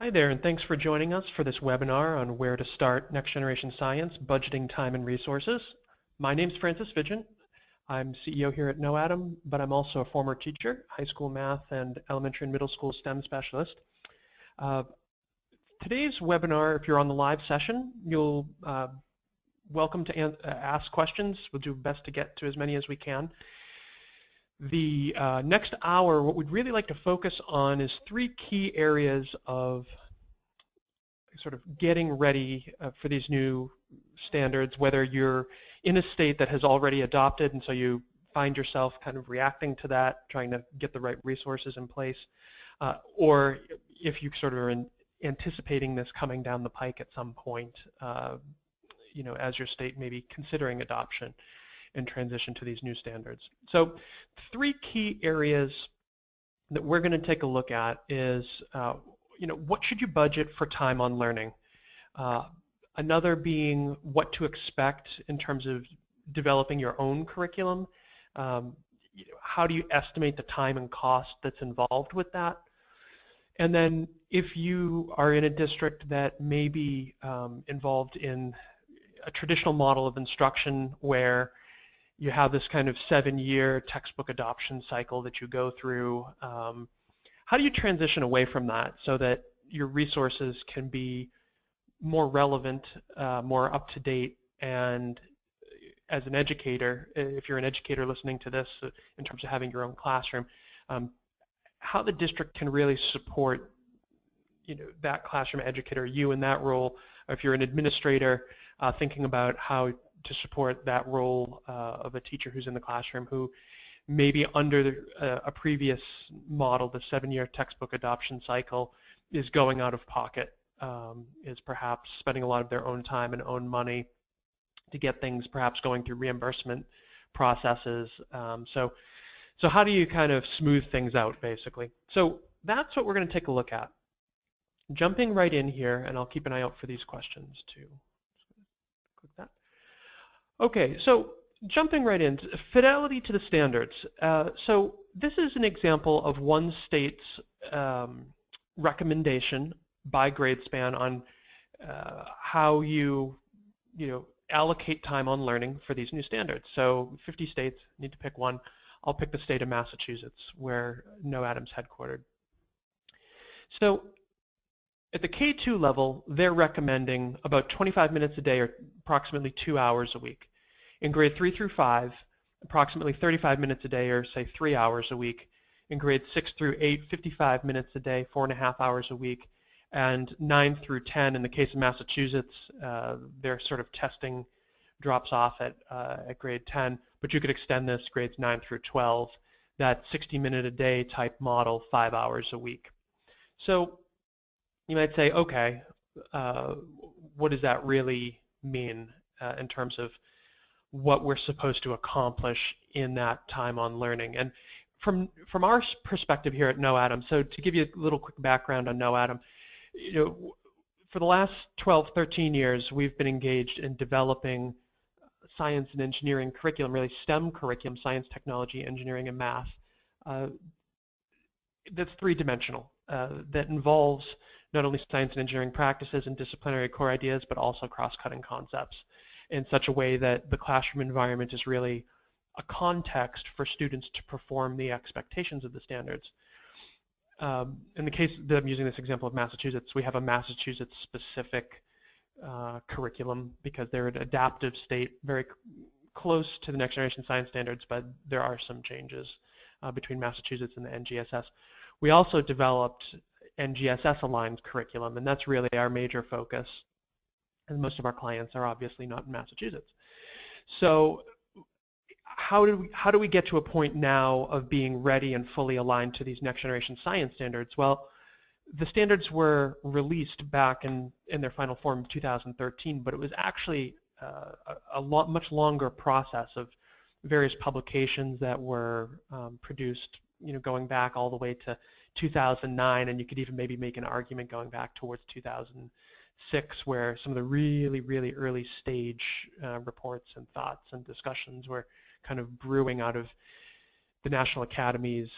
Hi there, and thanks for joining us for this webinar on where to start next generation science, budgeting time and resources. My name's Francis Fidgen. I'm CEO here at NoAtom, but I'm also a former teacher, high school math and elementary and middle school STEM specialist. Today's webinar, if you're on the live session, you'll welcome to ask questions. We'll do best to get to as many as we can. The next hour, what we'd really like to focus on is three key areas of sort of getting ready for these new standards, whether you're in a state that has already adopted and so you find yourself kind of reacting to that, trying to get the right resources in place, or if you sort of are anticipating this coming down the pike at some point, as your state may be considering adoption and transition to these new standards. So three key areas that we're going to take a look at is, what should you budget for time on learning? Another being what to expect in terms of developing your own curriculum. How do you estimate the time and cost that's involved with that? And then if you are in a district that may be involved in a traditional model of instruction where you have this kind of 7-year textbook adoption cycle that you go through, how do you transition away from that so that your resources can be more relevant, more up-to-date, and as an educator, if you're an educator listening to this in terms of having your own classroom, how the district can really support that classroom educator, you in that role, or if you're an administrator thinking about how to support that role of a teacher who's in the classroom who maybe under a previous model, the 7-year textbook adoption cycle, is going out of pocket, is perhaps spending a lot of their own time and own money to get things perhaps going through reimbursement processes. So how do you kind of smooth things out, basically? So that's what we're going to take a look at. Jumping right in here, and I'll keep an eye out for these questions too. Click that. Okay, so jumping right in, fidelity to the standards. So this is an example of one state's recommendation by grade span on how you allocate time on learning for these new standards. So 50 states, need to pick one. I'll pick the state of Massachusetts, where NoAtom's headquartered. So at the K2 level, they're recommending about 25 minutes a day, or approximately 2 hours a week. In grade 3 through 5, approximately 35 minutes a day, or say 3 hours a week. In grades 6 through 8, 55 minutes a day, 4.5 hours a week. And 9 through 10, in the case of Massachusetts, their sort of testing drops off at grade 10, but you could extend this grades 9 through 12, that 60-minute-a-day type model, 5 hours a week. So you might say, okay, what does that really mean in terms of what we're supposed to accomplish in that time on learning? And from our perspective here at NoAtom, so to give you a little quick background on NoAtom, for the last 12, 13 years, we've been engaged in developing science and engineering curriculum, really STEM curriculum, science, technology, engineering, and math, that's three-dimensional, that involves not only science and engineering practices and disciplinary core ideas, but also cross-cutting concepts in such a way that the classroom environment is really a context for students to perform the expectations of the standards. In the case that I'm using this example of Massachusetts, we have a Massachusetts-specific curriculum because they're an adaptive state, very close to the next generation science standards, but there are some changes between Massachusetts and the NGSS. We also developed NGSS-aligned curriculum, and that's really our major focus, and most of our clients are obviously not in Massachusetts. So how do we get to a point now of being ready and fully aligned to these next generation science standards? Well, the standards were released back in their final form in 2013, but it was actually a much longer process of various publications that were produced, going back all the way to 2009, and you could even maybe make an argument going back towards 2006, where some of the really, really early stage reports and thoughts and discussions were kind of brewing out of the National Academies,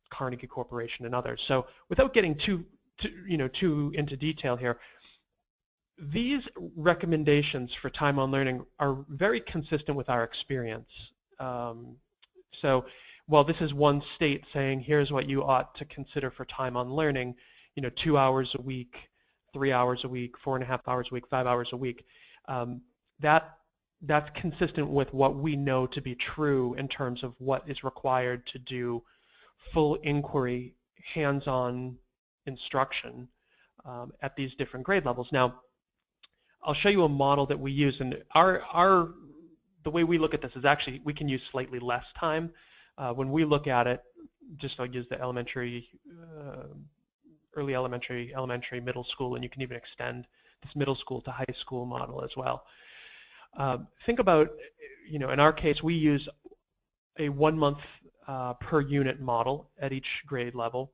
Carnegie Corporation, and others. So without getting too too into detail here, these recommendations for time on learning are very consistent with our experience. So while this is one state saying here's what you ought to consider for time on learning, 2 hours a week, 3 hours a week, 4.5 hours a week, 5 hours a week, that's consistent with what we know to be true in terms of what is required to do full inquiry, hands-on instruction at these different grade levels. Now, I'll show you a model that we use, and the way we look at this is actually we can use slightly less time. When we look at it, just I'll use the elementary, early elementary, middle school, and you can even extend this middle school to high school model as well. Think about, in our case, we use a 1 month per unit model at each grade level,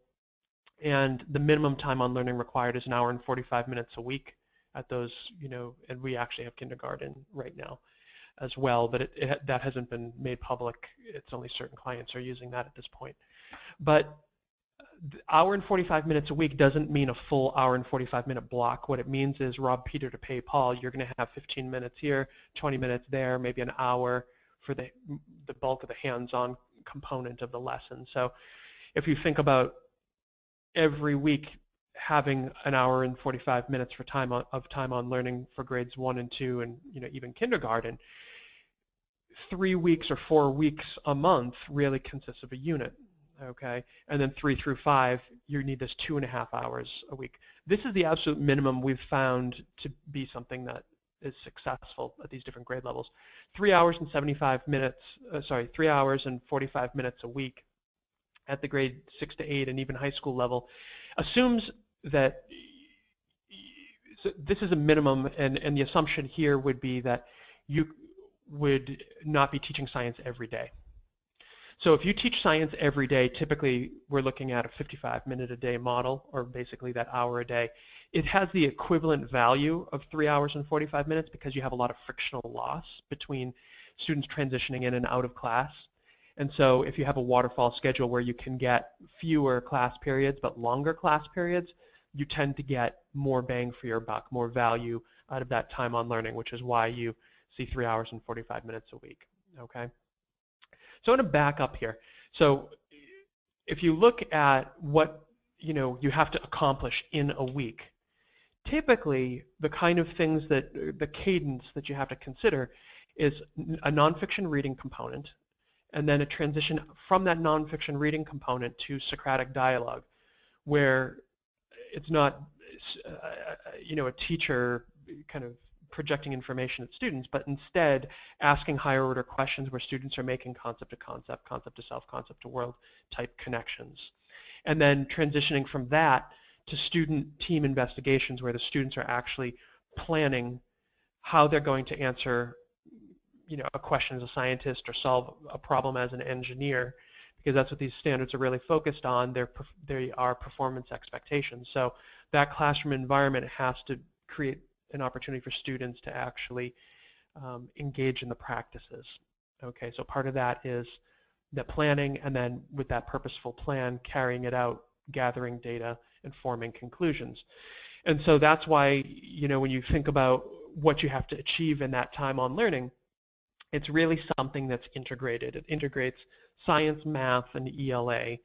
and the minimum time on learning required is 1 hour and 45 minutes a week at those, and we actually have kindergarten right now as well, but that hasn't been made public. It's only certain clients are using that at this point. But 1 hour and 45 minutes a week doesn't mean a full 1 hour and 45 minute block. What it means is rob Peter to pay Paul. You're going to have 15 minutes here, 20 minutes there, maybe an hour for the bulk of the hands-on component of the lesson. So if you think about every week having 1 hour and 45 minutes for time on learning for grades 1 and 2 and even kindergarten, 3 weeks or 4 weeks a month really consists of a unit. Okay, and then 3 through 5, you need this 2.5 hours a week. This is the absolute minimum we've found to be something that is successful at these different grade levels. 3 hours and 75 minutes, 3 hours and 45 minutes a week at the grade 6 to 8 and even high school level assumes that this is a minimum, and the assumption here would be that you would not be teaching science every day. So if you teach science every day, typically we're looking at a 55-minute-a-day model, or basically that hour a day. It has the equivalent value of 3 hours and 45 minutes because you have a lot of frictional loss between students transitioning in and out of class. And so if you have a waterfall schedule where you can get fewer class periods but longer class periods, you tend to get more bang for your buck, more value out of that time on learning, which is why you see 3 hours and 45 minutes a week. Okay? So I'm going to back up here. So if you look at what you have to accomplish in a week, typically the kind of things that the cadence that you have to consider is a nonfiction reading component, and then a transition from that nonfiction reading component to Socratic dialogue, where it's not a teacher kind of projecting information at students, but instead asking higher order questions where students are making concept to concept, concept to self, concept to world type connections. And then transitioning from that to student team investigations where the students are actually planning how they're going to answer a question as a scientist or solve a problem as an engineer, because that's what these standards are really focused on. They are performance expectations. So that classroom environment has to create an opportunity for students to actually engage in the practices. Okay, so part of that is the planning, and then with that purposeful plan, carrying it out, gathering data, and forming conclusions. And so that's why, when you think about what you have to achieve in that time on learning, it's really something that's integrated. It integrates science, math, and ELA.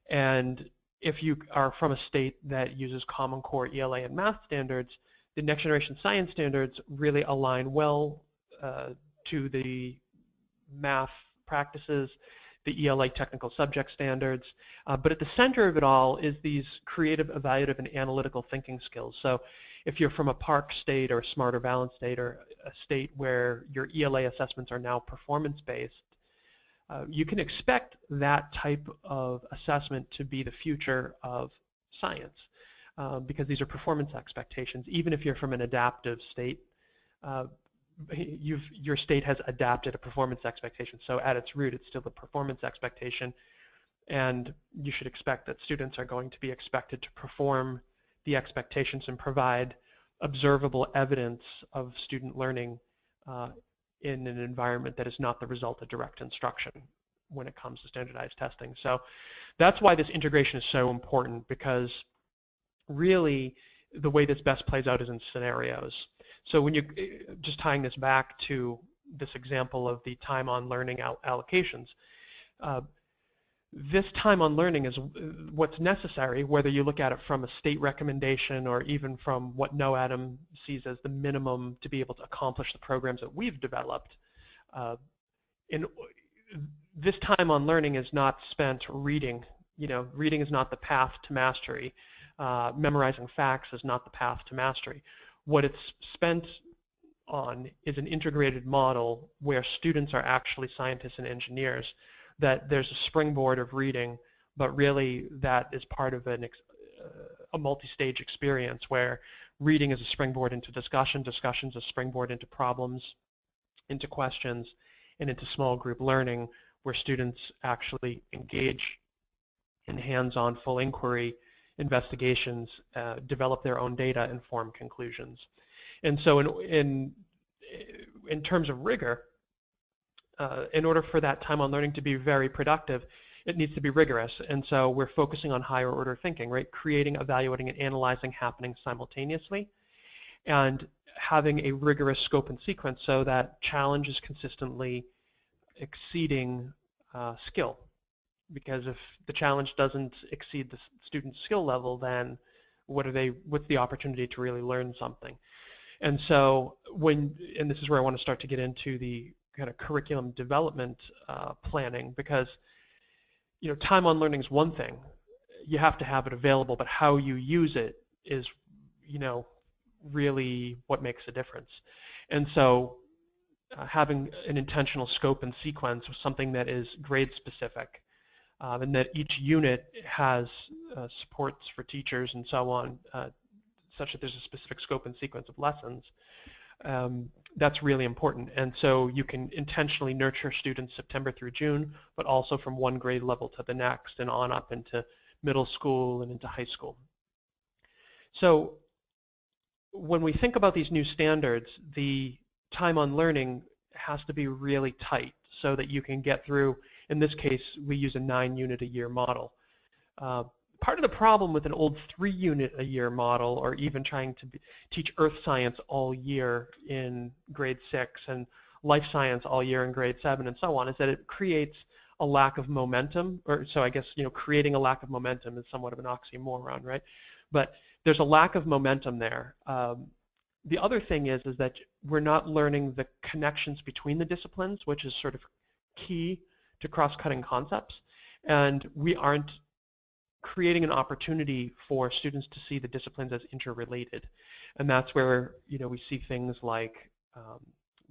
And if you are from a state that uses Common Core ELA and math standards, the next generation science standards really align well to the math practices, the ELA technical subject standards, but at the center of it all is these creative, evaluative, and analytical thinking skills. So if you're from a PARCC state or a Smart or Balanced state, or a state where your ELA assessments are now performance-based, you can expect that type of assessment to be the future of science. Because these are performance expectations. Even if you're from an adaptive state, your state has adapted a performance expectation. So at its root, it's still a performance expectation, and you should expect that students are going to be expected to perform the expectations and provide observable evidence of student learning in an environment that is not the result of direct instruction when it comes to standardized testing. So that's why this integration is so important, because really the way this best plays out is in scenarios. So when you, just tying this back to this example of the time on learning allocations, this time on learning is what's necessary, whether you look at it from a state recommendation or even from what NOADM sees as the minimum to be able to accomplish the programs that we've developed. This time on learning is not spent reading. Reading is not the path to mastery. Memorizing facts is not the path to mastery. What it's spent on is an integrated model where students are actually scientists and engineers, that there's a springboard of reading, but really that is part of a multi-stage experience where reading is a springboard into discussion, discussion's a springboard into problems, into questions, and into small group learning where students actually engage in hands-on full inquiry, investigations, develop their own data, and form conclusions. And so in terms of rigor, in order for that time on learning to be very productive, it needs to be rigorous. And so we're focusing on higher order thinking, right? Creating, evaluating, and analyzing happening simultaneously, and having a rigorous scope and sequence so that challenge is consistently exceeding skill. Because if the challenge doesn't exceed the student's skill level, then what's the opportunity to really learn something? And so and this is where I want to start to get into the kind of curriculum development planning, because time on learning is one thing. You have to have it available, but how you use it is really what makes a difference. And so having an intentional scope and sequence of something that is grade specific, and that each unit has supports for teachers and so on, such that there's a specific scope and sequence of lessons. That's really important. And so you can intentionally nurture students September through June, but also from one grade level to the next and on up into middle school and into high school. So when we think about these new standards, the time on learning has to be really tight so that you can get through. In this case, we use a 9-unit-a-year model. Part of the problem with an old 3-unit-a-year model, or even trying to teach earth science all year in grade 6 and life science all year in grade 7 and so on, is that it creates a lack of momentum. Or so I guess creating a lack of momentum is somewhat of an oxymoron, right? But there's a lack of momentum there. The other thing is that we're not learning the connections between the disciplines, which is sort of key to cross-cutting concepts, and we aren't creating an opportunity for students to see the disciplines as interrelated. And that's where we see things like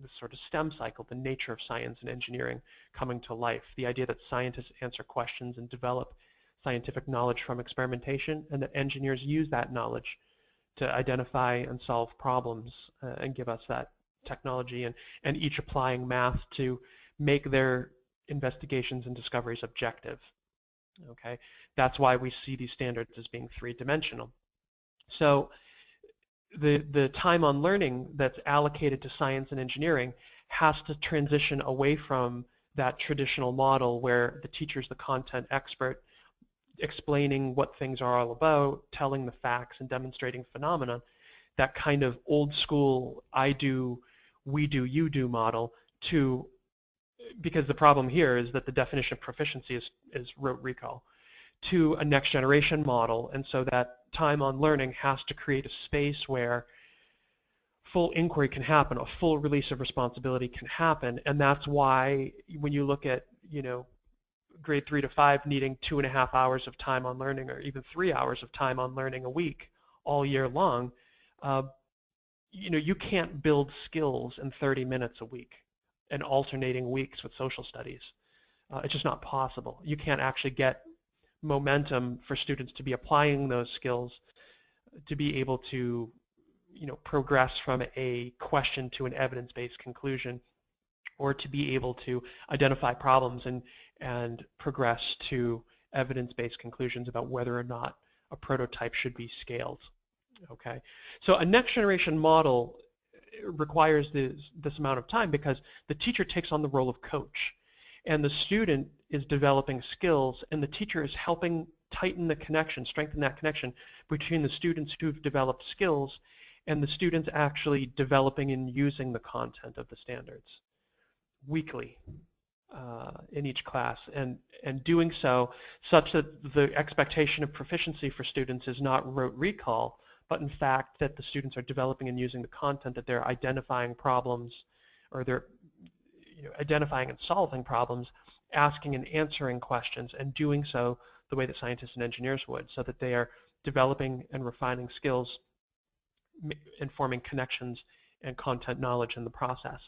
this sort of STEM cycle, the nature of science and engineering coming to life, the idea that scientists answer questions and develop scientific knowledge from experimentation, and that engineers use that knowledge to identify and solve problems and give us that technology, and each applying math to make their investigations and discoveries objective. Okay, that's why we see these standards as being 3-dimensional. So the time on learning that's allocated to science and engineering has to transition away from that traditional model where the teacher's the content expert, explaining what things are all about, telling the facts, and demonstrating phenomena, that kind of old school I do, we do, you do model, to, because the problem here is that the definition of proficiency is rote recall, to a next generation model. And so that time on learning has to create a space where full inquiry can happen, a full release of responsibility can happen. And that's why when you look at grade 3 to 5 needing 2.5 hours of time on learning, or even 3 hours of time on learning a week all year long, you can't build skills in 30 minutes a week and alternating weeks with social studies. It's just not possible. You can't actually get momentum for students to be applying those skills, to be able to progress from a question to an evidence-based conclusion, or to be able to identify problems and progress to evidence-based conclusions about whether or not a prototype should be scaled. Okay, so a next generation model requires this amount of time because the teacher takes on the role of coach, and the student is developing skills, and the teacher is helping tighten the connection, strengthen that connection between the students who've developed skills and the students actually developing and using the content of the standards weekly in each class, and doing so such that the expectation of proficiency for students is not rote recall, but in fact that the students are developing and using the content, that they're identifying problems, or they're identifying and solving problems, asking and answering questions, and doing so the way that scientists and engineers would, so that they are developing and refining skills and forming connections and content knowledge in the process.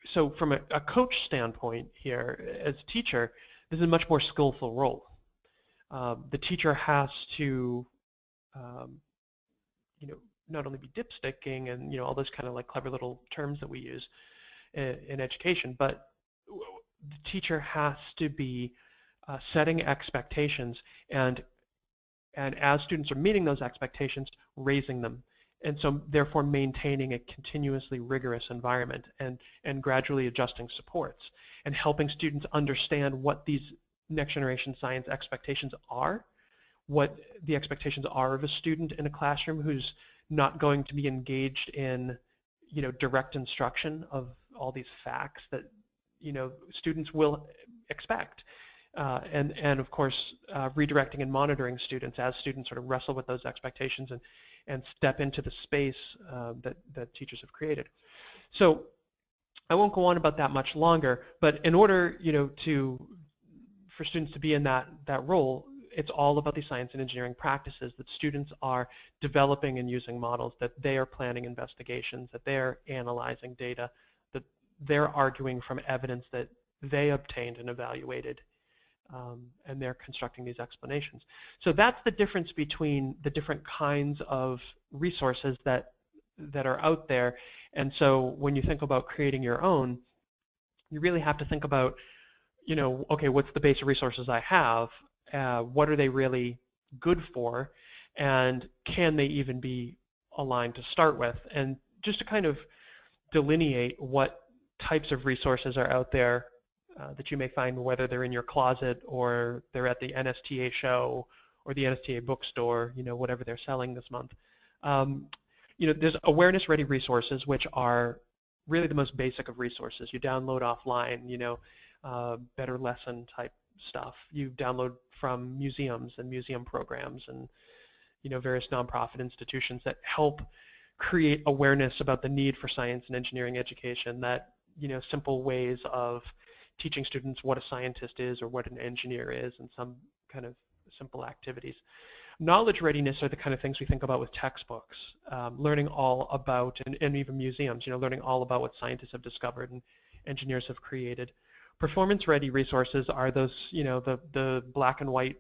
So from a coach standpoint here, as a teacher, this is a much more skillful role. The teacher has to not only be dipsticking and all those kind of like clever little terms that we use in education, but the teacher has to be setting expectations, and as students are meeting those expectations, raising them, and so therefore maintaining a continuously rigorous environment and gradually adjusting supports and helping students understand what these next generation science expectations are, what the expectations are of a student in a classroom who's not going to be engaged in direct instruction of all these facts that students will expect. And of course, redirecting and monitoring students as students sort of wrestle with those expectations and step into the space that teachers have created. So I won't go on about that much longer, but in order for students to be in that role, it's all about the science and engineering practices that students are developing and using models, that they are planning investigations, that they're analyzing data, that they're arguing from evidence that they obtained and evaluated, and they're constructing these explanations. So that's the difference between the different kinds of resources that are out there. And so when you think about creating your own, you really have to think about, okay, what's the base of resources I have? What are they really good for? And can they even be aligned to start with? And just to kind of delineate what types of resources are out there that you may find, whether they're in your closet or they're at the NSTA show or the NSTA bookstore, whatever they're selling this month. There's awareness-ready resources, which are really the most basic of resources. You download offline, better lesson type stuff. You download from museums and museum programs and various nonprofit institutions that help create awareness about the need for science and engineering education, that simple ways of teaching students what a scientist is or what an engineer is, and some kind of simple activities. Knowledge readiness are the kind of things we think about with textbooks, learning all about, and even museums, learning all about what scientists have discovered and engineers have created. Performance ready resources are those, the black and white,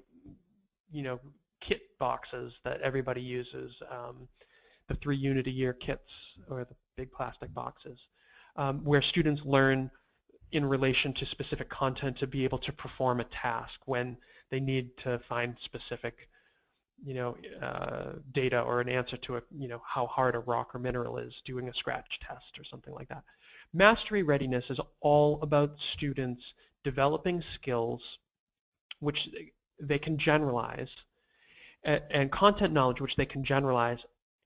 kit boxes that everybody uses, the 3 unit a year kits, or the big plastic boxes, where students learn in relation to specific content to be able to perform a task when they need to find specific data or an answer to how hard a rock or mineral is, doing a scratch test or something like that. Mastery readiness is all about students developing skills which they can generalize, and content knowledge which they can generalize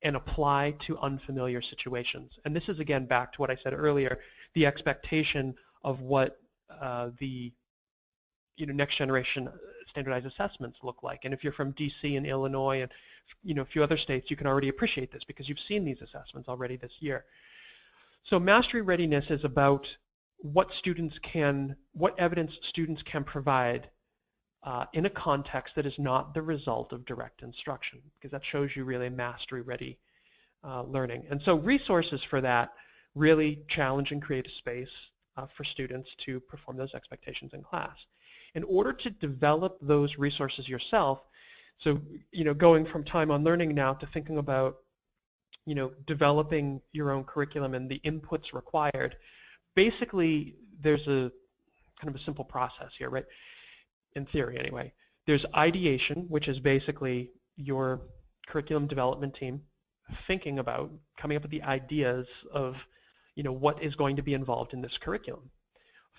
and apply to unfamiliar situations. And this is, again, back to what I said earlier, the expectation of what the next generation standardized assessments look like. And if you're from DC and Illinois and a few other states, you can already appreciate this because you've seen these assessments already this year. So mastery readiness is about what evidence students can provide in a context that is not the result of direct instruction, because that shows you really mastery ready learning. And so resources for that really challenge and create a space for students to perform those expectations in class. In order to develop those resources yourself, so going from time on learning now to thinking about developing your own curriculum and the inputs required, basically there's a kind of a simple process here, right? In theory anyway. There's ideation, which is basically your curriculum development team thinking about, coming up with the ideas of what is going to be involved in this curriculum,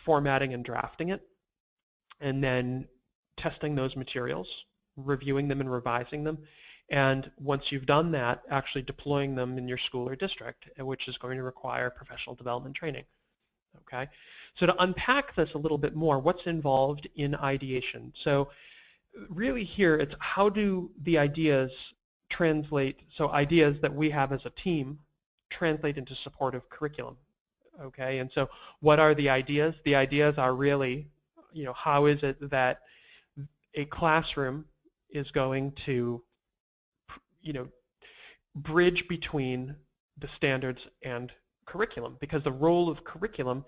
formatting and drafting it, and then testing those materials, reviewing them and revising them, and once you've done that, actually deploying them in your school or district, which is going to require professional development training. Okay, so to unpack this a little bit more, what's involved in ideation? So really here, it's how do the ideas translate, so ideas that we have as a team translate into supportive curriculum. Okay, and so what are the ideas? The ideas are really, how is it that a classroom is going to, bridge between the standards and curriculum, because the role of curriculum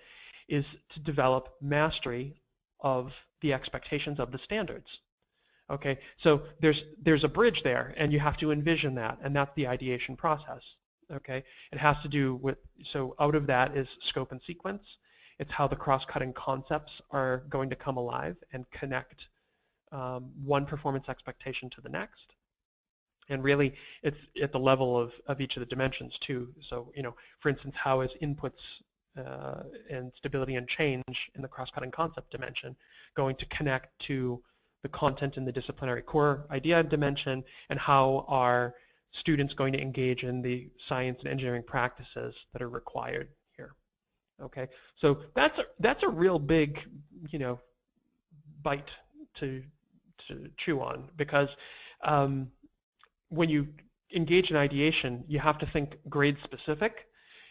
is to develop mastery of the expectations of the standards. Okay, so there's a bridge there, and you have to envision that, and that's the ideation process. Okay, it has to do with, so out of that is scope and sequence. It's how the cross-cutting concepts are going to come alive and connect one performance expectation to the next. And really, it's at the level of each of the dimensions too. So, for instance, how is inputs and stability and change in the cross-cutting concept dimension going to connect to the content in the disciplinary core idea dimension, and how are students going to engage in the science and engineering practices that are required here? Okay, so that's a real big, bite to chew on, because when you engage in ideation, you have to think grade specific,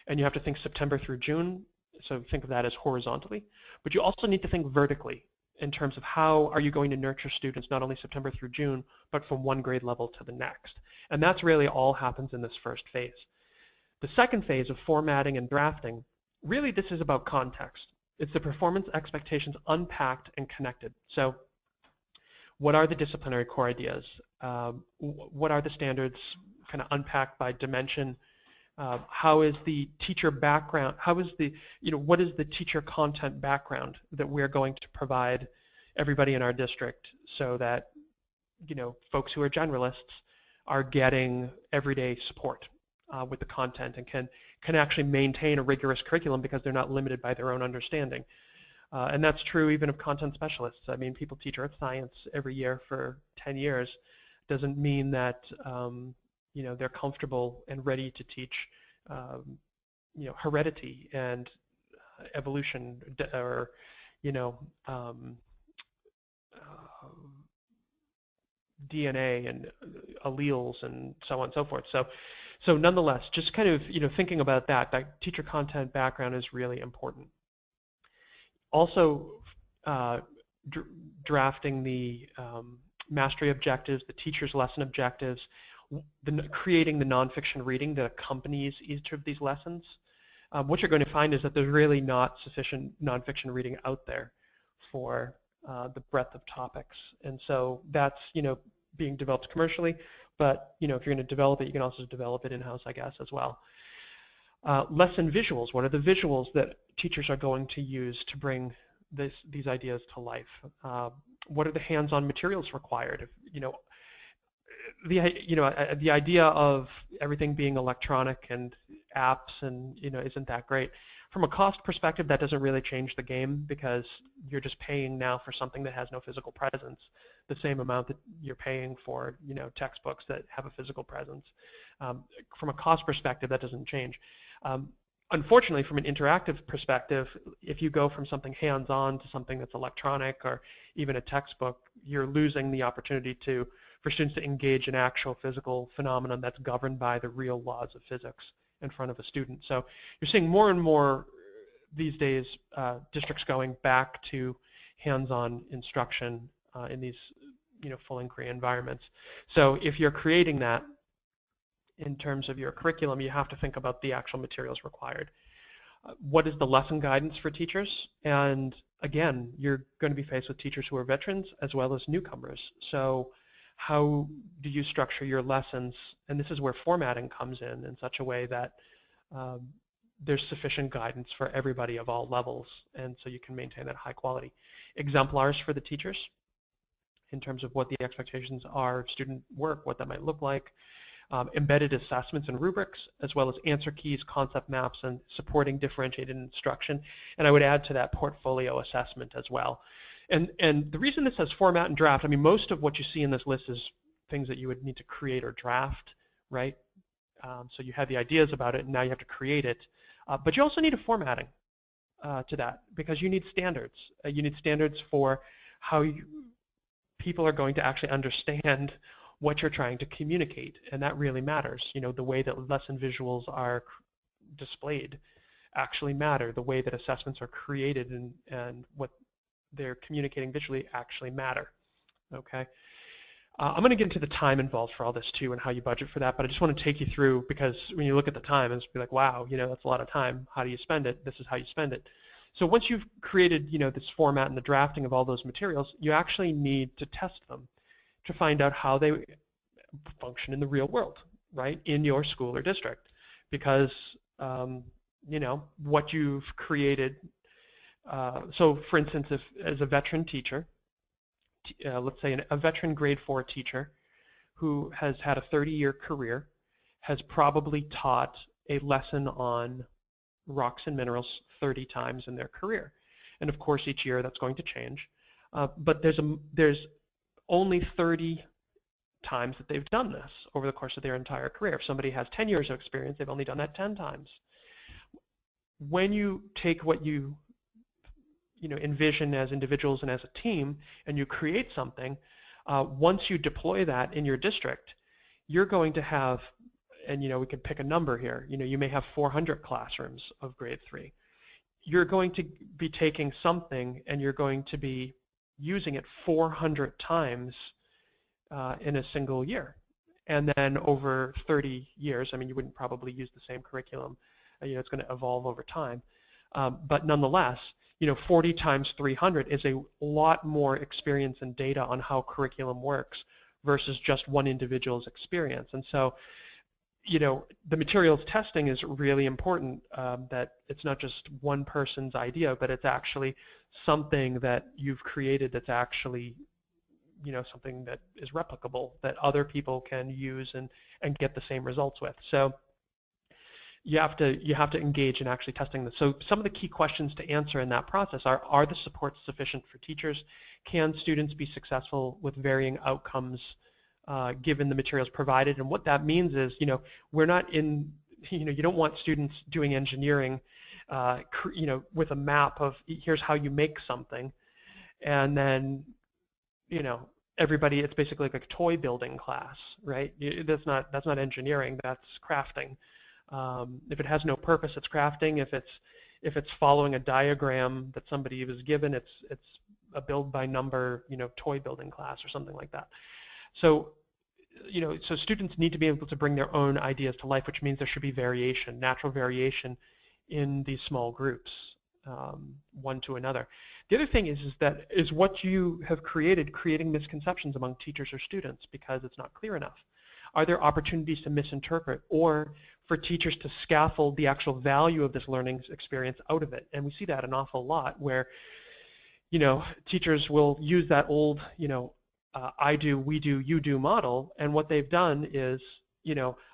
and you have to think September through June, so think of that as horizontally, but you also need to think vertically in terms of how are you going to nurture students not only September through June, but from one grade level to the next. And that's really all happens in this first phase. The second phase of formatting and drafting, really this is about context. It's the performance expectations unpacked and connected. So what are the disciplinary core ideas? What are the standards kind of unpacked by dimension? How is the teacher background? How is the, what is the teacher content background that we're going to provide everybody in our district, so that, folks who are generalists are getting everyday support with the content, and can actually maintain a rigorous curriculum because they're not limited by their own understanding. And that's true even of content specialists. I mean, people teach earth science every year for 10 years. Doesn't mean that they're comfortable and ready to teach heredity and evolution, or DNA and alleles and so on and so forth. So nonetheless, just kind of thinking about that teacher content background is really important. Also, drafting the mastery objectives, the teacher's lesson objectives, creating the nonfiction reading that accompanies each of these lessons. What you're going to find is that there's really not sufficient nonfiction reading out there for the breadth of topics, and so that's being developed commercially. But if you're going to develop it, you can also develop it in-house, I guess, as well. Lesson visuals. What are the visuals that teachers are going to use to bring these ideas to life? What are the hands-on materials required? The idea of everything being electronic and apps and isn't that great. From a cost perspective, that doesn't really change the game, because you're just paying now for something that has no physical presence, the same amount that you're paying for textbooks that have a physical presence. From a cost perspective, that doesn't change. Unfortunately, from an interactive perspective, if you go from something hands-on to something that's electronic or even a textbook, you're losing the opportunity for students to engage in actual physical phenomenon that's governed by the real laws of physics in front of a student. So you're seeing more and more these days districts going back to hands-on instruction in these full inquiry environments. So if you're creating that in terms of your curriculum, you have to think about the actual materials required. What is the lesson guidance for teachers? And again, you're going to be faced with teachers who are veterans as well as newcomers. So how do you structure your lessons? And this is where formatting comes in such a way that there's sufficient guidance for everybody of all levels, and so you can maintain that high quality. Exemplars for the teachers in terms of what the expectations are of student work, what that might look like. Embedded assessments and rubrics, as well as answer keys, concept maps, and supporting differentiated instruction. And I would add to that portfolio assessment as well. And the reason this says format and draft, I mean, most of what you see in this list is things that you would need to create or draft, right? So you have the ideas about it, and now you have to create it. But you also need a formatting to that, because you need standards. You need standards for how people are going to actually understand what you're trying to communicate, and that really matters. You know, the way that lesson visuals are displayed actually matter. The way that assessments are created and what they're communicating visually actually matter. Okay. I'm going to get into the time involved for all this too and how you budget for that, but I just want to take you through, because when you look at the time, it's be like, wow, you know, that's a lot of time. How do you spend it? This is how you spend it. So once you've created, you know, this format and the drafting of all those materials, you actually need to test them to find out how they function in the real world, right, in your school or district, because you know, what you've created. So for instance, if as a veteran teacher, let's say a veteran grade 4 teacher who has had a 30-year career has probably taught a lesson on rocks and minerals 30 times in their career. And of course, each year that's going to change. But there's only 30 times that they've done this over the course of their entire career. If somebody has 10 years of experience, they've only done that 10 times. When you take what you envision as individuals and as a team, and you create something, once you deploy that in your district, you're going to have, and we can pick a number here, you may have 400 classrooms of grade 3. You're going to be taking something and you're going to be using it 400 times in a single year. And then over 30 years, I mean, you wouldn't probably use the same curriculum. It's going to evolve over time. But nonetheless, 40 times 300 is a lot more experience and data on how curriculum works versus just one individual's experience. And so, the materials testing is really important, that it's not just one person's idea, but it's actually something that you've created that's actually, something that is replicable, that other people can use and get the same results with. So you have to engage in actually testing this. So some of the key questions to answer in that process are the supports sufficient for teachers? Can students be successful with varying outcomes given the materials provided? And what that means is, we're not in, you don't want students doing engineering, with a map of here's how you make something, and then, everybody, it's basically like a toy building class, right? That's not engineering, that's crafting. If it has no purpose, it's crafting. If it's following a diagram that somebody was given, it's a build by number, toy building class or something like that. So, so students need to be able to bring their own ideas to life, which means there should be variation, natural variation in these small groups, one to another. The other thing is what you have creating misconceptions among teachers or students because it's not clear enough. Are there opportunities to misinterpret or for teachers to scaffold the actual value of this learning experience out of it? And we see that an awful lot where, teachers will use that old, I do, we do, you do model, and what they've done is,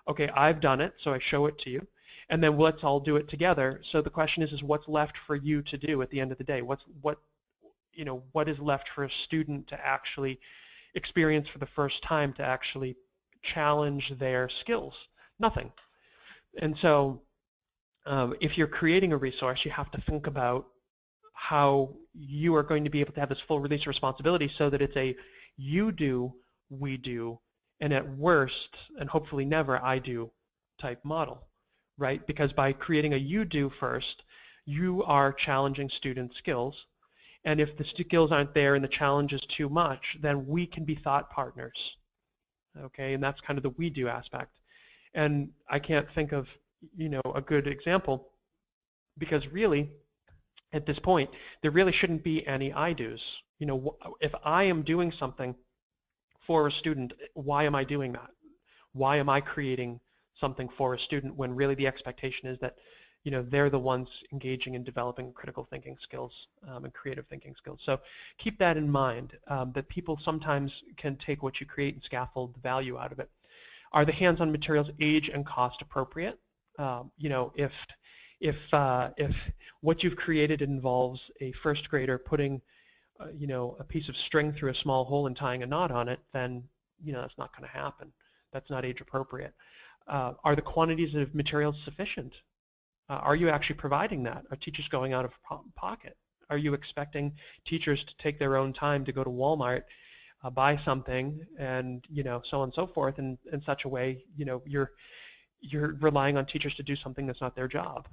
okay, I've done it, so I show it to you, and then let's all do it together. So the question is what's left for you to do at the end of the day? What is left for a student to actually experience for the first time, to actually challenge their skills? Nothing. And so if you're creating a resource, you have to think about how you are going to be able to have this full release responsibility so that it's a you do, we do, and at worst, and hopefully never, I do type model, right? Because by creating a you do first, you are challenging student skills. And if the skills aren't there and the challenge is too much, then we can be thought partners, okay? And that's kind of the we do aspect. And I can't think of, a good example, because really, at this point, there really shouldn't be any I do's. If I am doing something for a student, why am I doing that? Why am I creating something for a student when really the expectation is that, they're the ones engaging in developing critical thinking skills and creative thinking skills. So keep that in mind, that people sometimes can take what you create and scaffold the value out of it. Are the hands-on materials age and cost appropriate? If what you've created involves a first grader putting a piece of string through a small hole and tying a knot on it, then that's not going to happen. That's not age appropriate. Are the quantities of materials sufficient? Are you actually providing that? Are teachers going out of pocket? Are you expecting teachers to take their own time to go to Walmart, buy something, and so on and so forth, in such a way you're relying on teachers to do something that's not their job?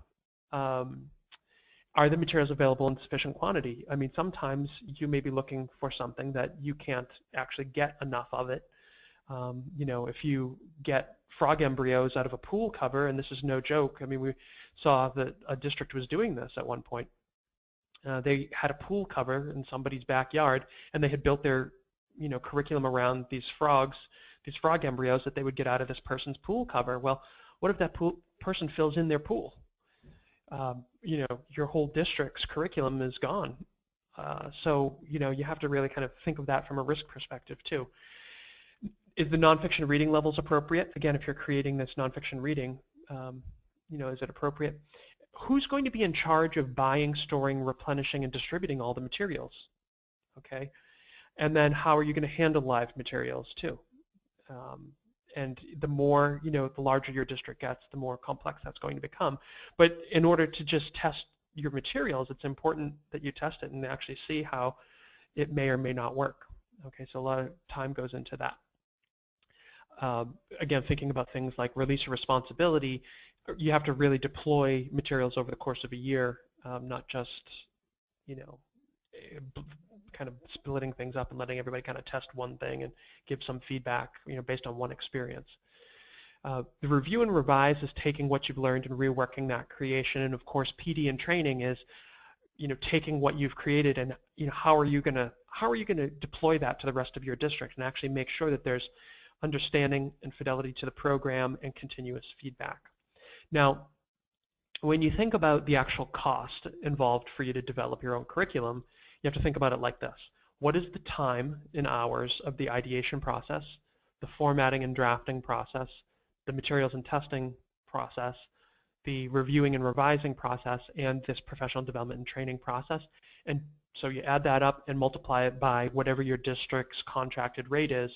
Are the materials available in sufficient quantity? I mean, sometimes you may be looking for something that you can't actually get enough of it. If you get frog embryos out of a pool cover, and this is no joke, I mean, we saw that a district was doing this at one point. They had a pool cover in somebody's backyard, and they had built their curriculum around these frog embryos that they would get out of this person's pool cover. Well, what if that person fills in their pool? Your whole district's curriculum is gone. So you have to really kind of think of that from a risk perspective too. Is the nonfiction reading levels appropriate? Again, if you're creating this nonfiction reading, is it appropriate? Who's going to be in charge of buying, storing, replenishing, and distributing all the materials? Okay, and then how are you going to handle live materials too? And the more, the larger your district gets, the more complex that's going to become. But in order to just test your materials, it's important that you test it and actually see how it may or may not work. Okay, so a lot of time goes into that. Again, thinking about things like release of responsibility, you have to really deploy materials over the course of a year, not just, kind of splitting things up and letting everybody kind of test one thing and give some feedback, based on one experience. The review and revise is taking what you've learned and reworking that creation, and of course PD and training is, taking what you've created and how are you going to deploy that to the rest of your district and actually make sure that there's understanding and fidelity to the program and continuous feedback. Now, when you think about the actual cost involved for you to develop your own curriculum, you have to think about it like this. What is the time in hours of the ideation process, the formatting and drafting process, the materials and testing process, the reviewing and revising process, and this professional development and training process? And so you add that up and multiply it by whatever your district's contracted rate is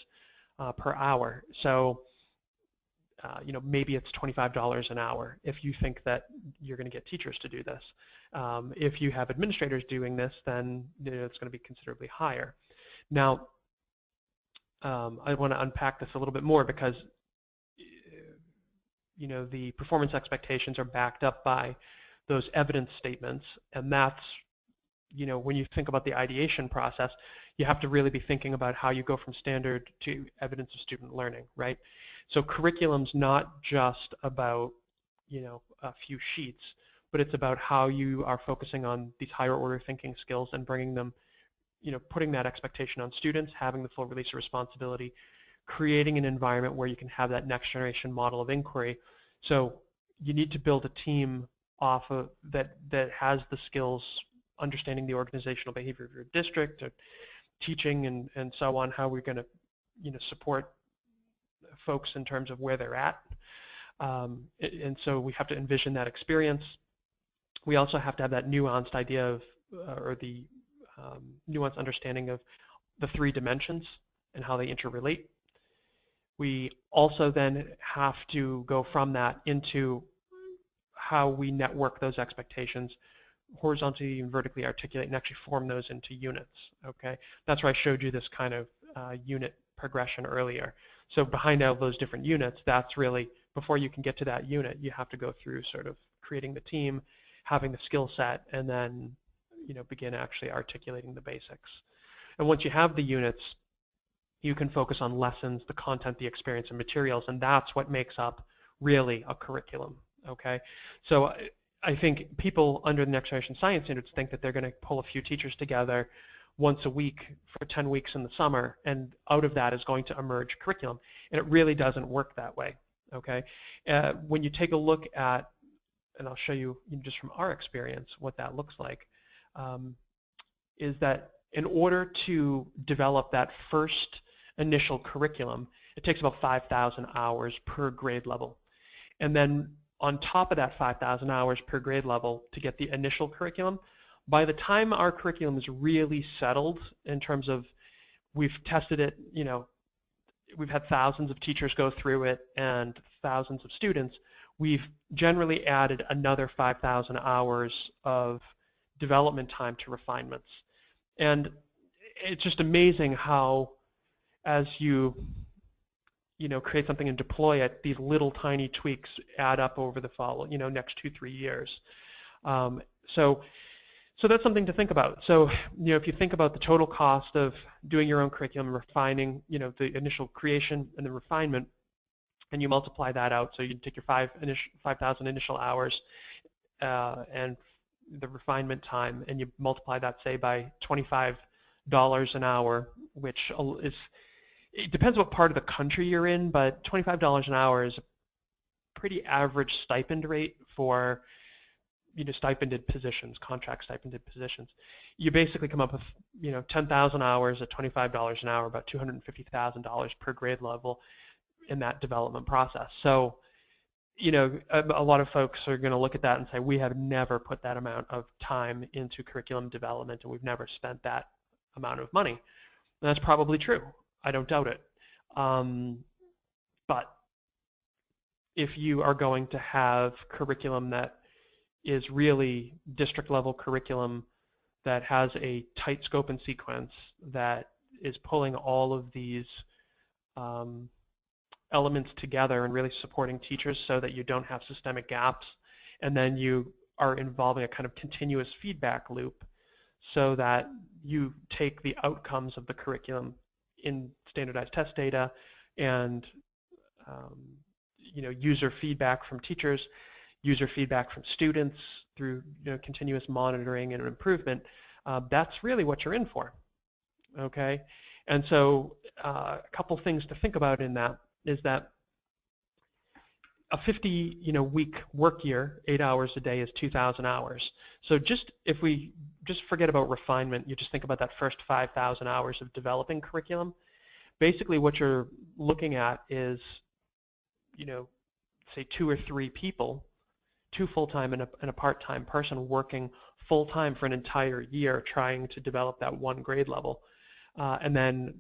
per hour. So maybe it's $25 an hour if you think that you're going to get teachers to do this. If you have administrators doing this, then it's going to be considerably higher. Now, I want to unpack this a little bit more because the performance expectations are backed up by those evidence statements, and that's when you think about the ideation process, you have to really be thinking about how you go from standard to evidence of student learning, right? So curriculum's not just about a few sheets, but it's about how you are focusing on these higher order thinking skills and bringing them, putting that expectation on students, having the full release of responsibility, creating an environment where you can have that next generation model of inquiry. So you need to build a team off of that has the skills, understanding the organizational behavior of your district, or teaching and so on, how we're going to support folks in terms of where they're at. And so we have to envision that experience. We also have to have that nuanced idea of, or the nuanced understanding of the 3 dimensions and how they interrelate. We also then have to go from that into how we network those expectations, horizontally and vertically articulate, and actually form those into units. Okay, that's where I showed you this kind of unit progression earlier. So behind all those different units, that's really, before you can get to that unit, you have to go through sort of creating the team, having the skill set, and then begin actually articulating the basics. And once you have the units, you can focus on lessons, the content, the experience, and materials, and that's what makes up really a curriculum. Okay, so I think people under the Next Generation Science Standards think that they're going to pull a few teachers together once a week for 10 weeks in the summer, and out of that is going to emerge curriculum. And it really doesn't work that way. Okay, when you take a look at, and I'll show you just from our experience what that looks like, is that in order to develop that first initial curriculum, it takes about 5,000 hours per grade level. And then on top of that 5,000 hours per grade level to get the initial curriculum, By the time our curriculum is really settled in terms of we've tested it, we've had thousands of teachers go through it and thousands of students, we've generally added another 5,000 hours of development time to refinements. And it's just amazing how, as you create something and deploy it, these little tiny tweaks add up over the next 2-3 years. So that's something to think about. So, if you think about the total cost of doing your own curriculum, refining, the initial creation and the refinement, and you multiply that out, so you take your 5,000 initial hours and the refinement time, and you multiply that, say, by $25 an hour, which is, it depends what part of the country you're in, but $25 an hour is a pretty average stipend rate for stipended positions, contract stipended positions. You basically come up with 10,000 hours at $25 an hour, about $250,000 per grade level in that development process. So, a lot of folks are going to look at that and say, we have never put that amount of time into curriculum development, and we've never spent that amount of money. And that's probably true. I don't doubt it. But if you are going to have curriculum that is really district level curriculum that has a tight scope and sequence that is pulling all of these elements together and really supporting teachers so that you don't have systemic gaps, and then you are involving a kind of continuous feedback loop so that you take the outcomes of the curriculum in standardized test data and user feedback from teachers, user feedback from students through continuous monitoring and improvement. That's really what you're in for, okay? And so a couple things to think about in that is that a 50 week work year, 8 hours a day, is 2,000 hours. So if we just forget about refinement, you just think about that first 5,000 hours of developing curriculum. Basically what you're looking at is, say 2 or 3 people, 2 full-time and a part-time person working full-time for an entire year trying to develop that 1 grade level. And then,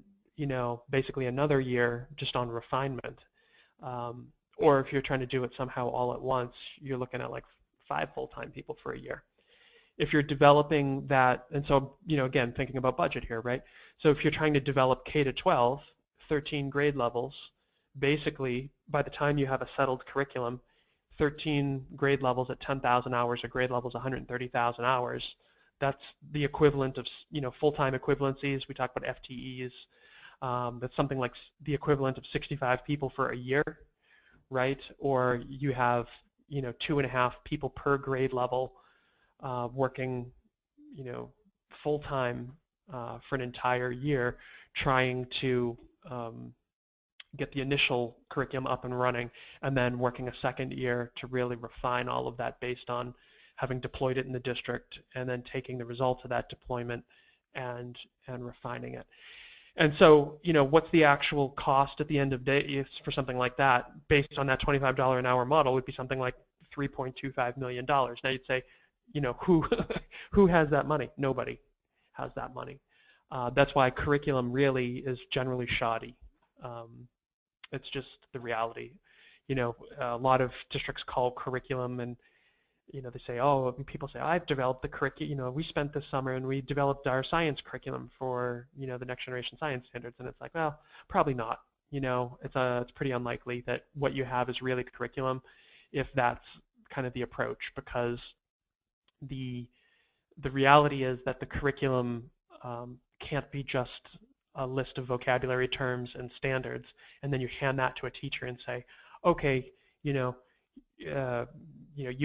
basically another year just on refinement. Or if you're trying to do it somehow all at once, you're looking at like 5 full-time people for a year. If you're developing that, and so, again, thinking about budget here, right? So if you're trying to develop K to 12, 13 grade levels, basically by the time you have a settled curriculum, 13 grade levels at 10,000 hours, or grade levels 130,000 hours, that's the equivalent of, full-time equivalencies. We talk about FTEs. That's something like the equivalent of 65 people for a year, right? Or you have, 2.5 people per grade level working, full-time for an entire year trying to get the initial curriculum up and running, and then working a second year to really refine all of that based on having deployed it in the district, and then taking the results of that deployment and refining it. And so, what's the actual cost at the end of the day for something like that, based on that $25 an hour model, would be something like $3.25 million. Now you'd say, who has that money? Nobody has that money. That's why curriculum really is generally shoddy. It's just the reality. A lot of districts call curriculum, and they say, oh, people say, I've developed the curriculum. We spent this summer and we developed our science curriculum for the next generation science standards, and it's like, well, probably not. It's pretty unlikely that what you have is really curriculum, if that's kind of the approach, because the reality is that the curriculum can't be just a list of vocabulary terms and standards, and then you hand that to a teacher and say, okay, you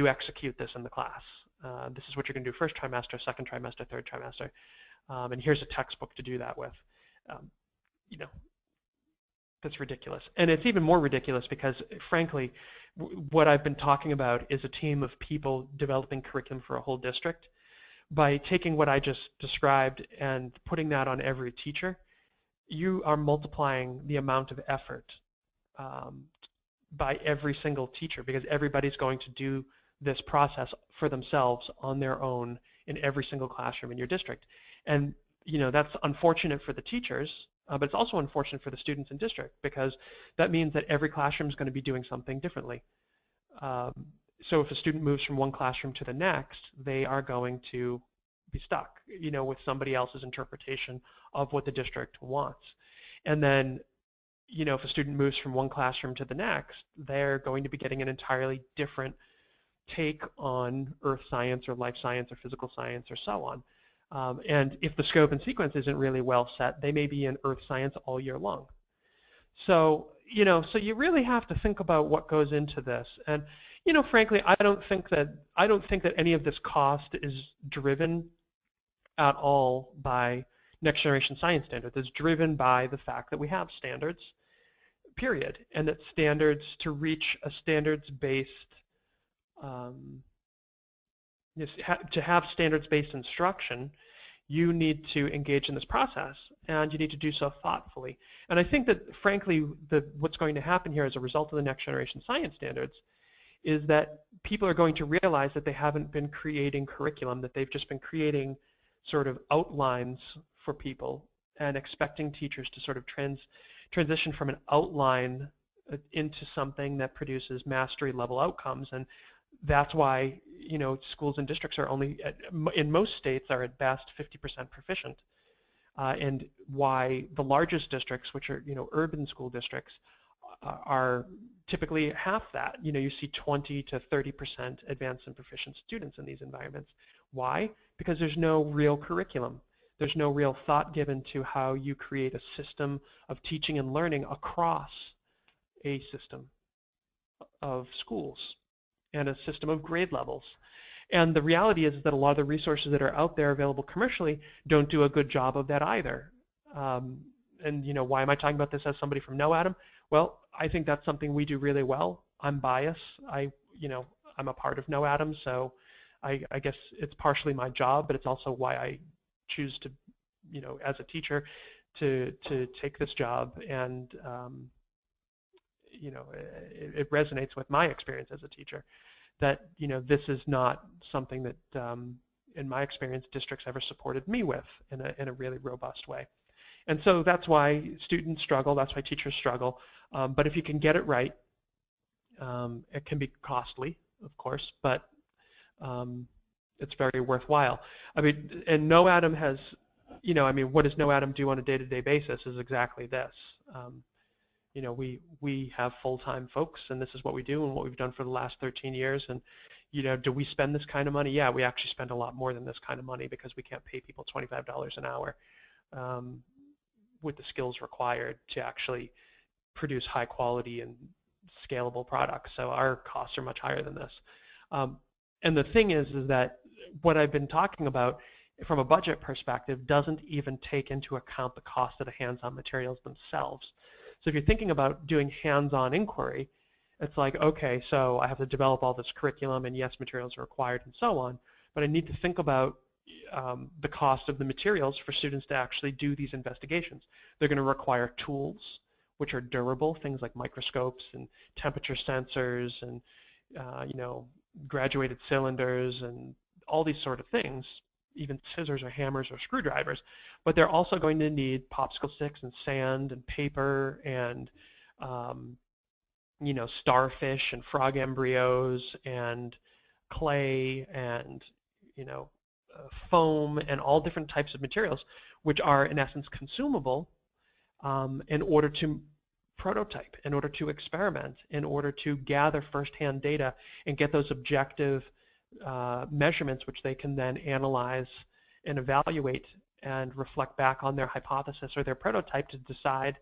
execute this in the class. This is what you're going to do first trimester, second trimester, third trimester, and here's a textbook to do that with. That's ridiculous. And it's even more ridiculous because, frankly, what I've been talking about is a team of people developing curriculum for a whole district. By taking what I just described and putting that on every teacher, you are multiplying the amount of effort by every single teacher, because everybody's going to do this process for themselves on their own in every single classroom in your district. And that's unfortunate for the teachers, but it's also unfortunate for the students in district, because that means that every classroom is going to be doing something differently. So if a student moves from one classroom to the next, they are going to be stuck, with somebody else's interpretation of what the district wants. And then, if a student moves from one classroom to the next, they're going to be getting an entirely different take on earth science or life science or physical science or so on. And if the scope and sequence isn't really well set, they may be in earth science all year long. So, so you really have to think about what goes into this. And, frankly, I don't think that any of this cost is driven at all by next generation science standards. It's driven by the fact that we have standards, period, and that standards, to reach a standards-based, to have standards-based instruction, you need to engage in this process, and you need to do so thoughtfully. And I think that, frankly, what's going to happen here as a result of the next generation science standards is that people are going to realize that they haven't been creating curriculum, that they've just been creating sort of outlines for people and expecting teachers to sort of transition from an outline into something that produces mastery level outcomes. And that's why, schools and districts are only, in most states, are at best 50% proficient. And why the largest districts, which are, urban school districts, are typically half that. You see 20 to 30% advanced and proficient students in these environments. Why? Because there's no real curriculum. There's no real thought given to how you create a system of teaching and learning across a system of schools and a system of grade levels. And the reality is that a lot of the resources that are out there available commercially don't do a good job of that either. And why am I talking about this as somebody from NOADM? Well, I think that's something we do really well. I'm biased. I'm a part of NOADM, so I guess it's partially my job, but it's also why I choose to, as a teacher, to take this job. And it resonates with my experience as a teacher that this is not something that, in my experience, districts ever supported me with in a really robust way. And so that's why students struggle. That's why teachers struggle. But if you can get it right, it can be costly, of course, but it's very worthwhile. I mean, and NOADM has, what does NOADM do on a day-to-day basis is exactly this. We have full-time folks, and this is what we do and what we've done for the last 13 years. And, do we spend this kind of money? Yeah, we actually spend a lot more than this kind of money because we can't pay people $25 an hour with the skills required to actually produce high quality and scalable products. So our costs are much higher than this. And the thing is that what I've been talking about from a budget perspective doesn't even take into account the cost of the hands-on materials themselves. So if you're thinking about doing hands-on inquiry, it's like, okay, so I have to develop all this curriculum, and yes, materials are required and so on, but I need to think about the cost of the materials for students to actually do these investigations. They're going to require tools which are durable, things like microscopes and temperature sensors and graduated cylinders and all these sort of things, even scissors or hammers or screwdrivers. But they're also going to need popsicle sticks and sand and paper and starfish and frog embryos and clay and foam and all different types of materials, which are in essence consumable in order to prototype, in order to experiment, in order to gather firsthand data and get those objective measurements, which they can then analyze and evaluate and reflect back on their hypothesis or their prototype to decide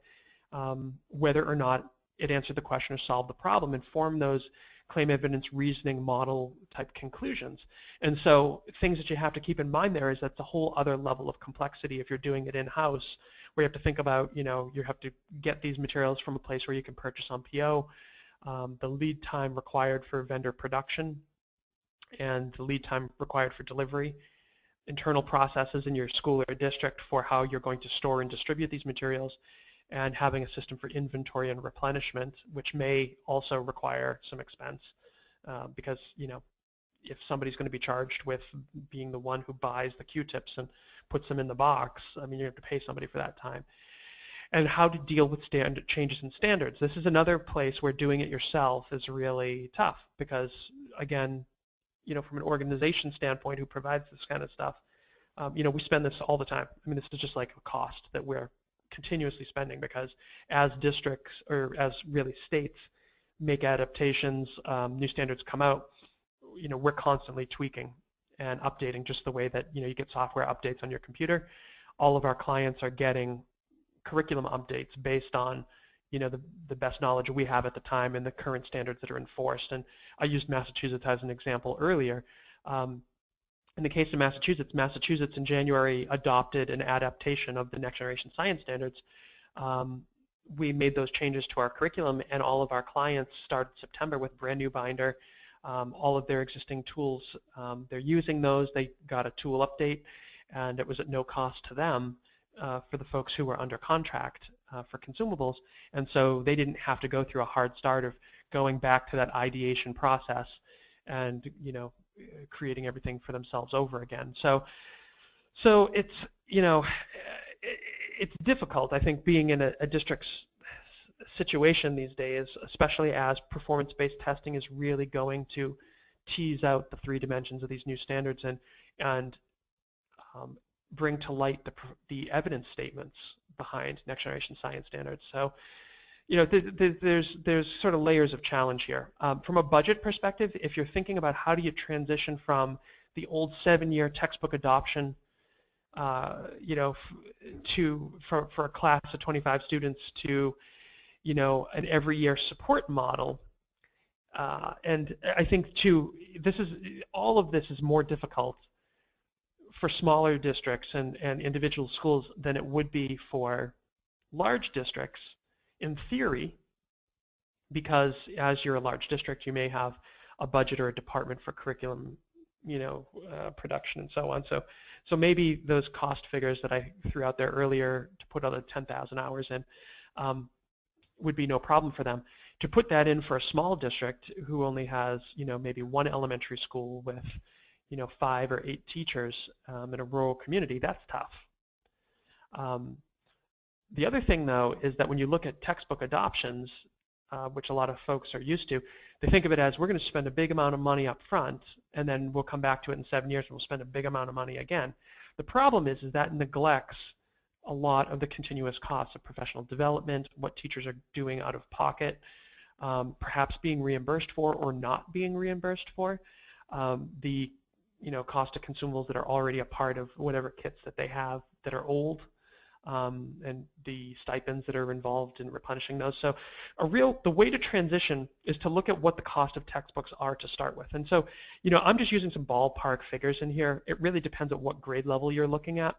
whether or not it answered the question or solved the problem, and form those claim evidence reasoning model type conclusions. And so things that you have to keep in mind there is that's a whole other level of complexity if you're doing it in-house, where you have to think about, you have to get these materials from a place where you can purchase on PO, the lead time required for vendor production, and the lead time required for delivery, internal processes in your school or district for how you're going to store and distribute these materials, and having a system for inventory and replenishment, which may also require some expense because, if somebody's going to be charged with being the one who buys the Q-tips and puts them in the box, I mean, you have to pay somebody for that time. And how to deal with changes in standards. This is another place where doing it yourself is really tough because, again, from an organization standpoint who provides this kind of stuff, we spend this all the time. I mean, this is just like a cost that we're continuously spending because as districts or as really states make adaptations, new standards come out, we're constantly tweaking and updating just the way that, you get software updates on your computer. All of our clients are getting curriculum updates based on, the best knowledge we have at the time and the current standards that are enforced. And I used Massachusetts as an example earlier. In the case of Massachusetts, Massachusetts in January adopted an adaptation of the Next Generation Science Standards. We made those changes to our curriculum, and all of our clients started September with brand new binder. All of their existing tools, they're using those. They got a tool update, and it was at no cost to them for the folks who were under contract for consumables. And so they didn't have to go through a hard start of going back to that ideation process and, creating everything for themselves over again. So it's, it's difficult, I think, being in a district's situation these days, especially as performance-based testing is really going to tease out the three dimensions of these new standards and bring to light the evidence statements behind Next Generation Science Standards. So, there's sort of layers of challenge here. From a budget perspective, if you're thinking about how do you transition from the old 7-year textbook adoption, for a class of 25 students to, an every year support model. And I think too, all of this is more difficult for smaller districts and individual schools than it would be for large districts in theory, because as you're a large district, you may have a budget or a department for curriculum, production and so on. So maybe those cost figures that I threw out there earlier to put other 10,000 hours in would be no problem for them. To put that in for a small district who only has, maybe one elementary school with, 5 or 8 teachers in a rural community, that's tough. The other thing, though, is that when you look at textbook adoptions, which a lot of folks are used to, they think of it as we're going to spend a big amount of money up front, and then we'll come back to it in 7 years and we'll spend a big amount of money again. The problem is that neglects a lot of the continuous costs of professional development, what teachers are doing out of pocket, perhaps being reimbursed for or not being reimbursed for, the cost of consumables that are already a part of whatever kits that they have that are old, and the stipends that are involved in replenishing those. So the way to transition is to look at what the cost of textbooks are to start with. And so, I'm just using some ballpark figures in here. It really depends on what grade level you're looking at.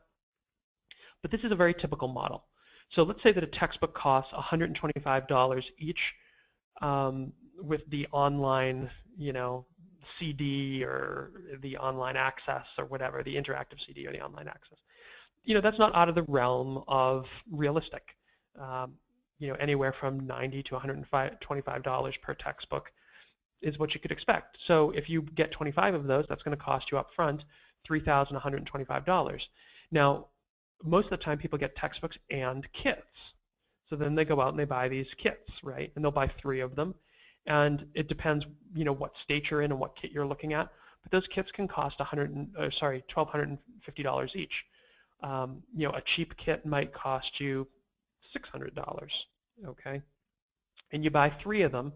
But this is a very typical model. So let's say that a textbook costs $125 each with the online, CD or the online access or whatever, the interactive CD or the online access. That's not out of the realm of realistic. Anywhere from $90 to $125 per textbook is what you could expect. So if you get 25 of those, that's going to cost you up front $3,125. Now, most of the time people get textbooks and kits. So then they go out and they buy these kits, right? And they'll buy 3 of them. And it depends, what state you're in and what kit you're looking at. But those kits can cost $1,250 each. A cheap kit might cost you $600, okay? And you buy 3 of them,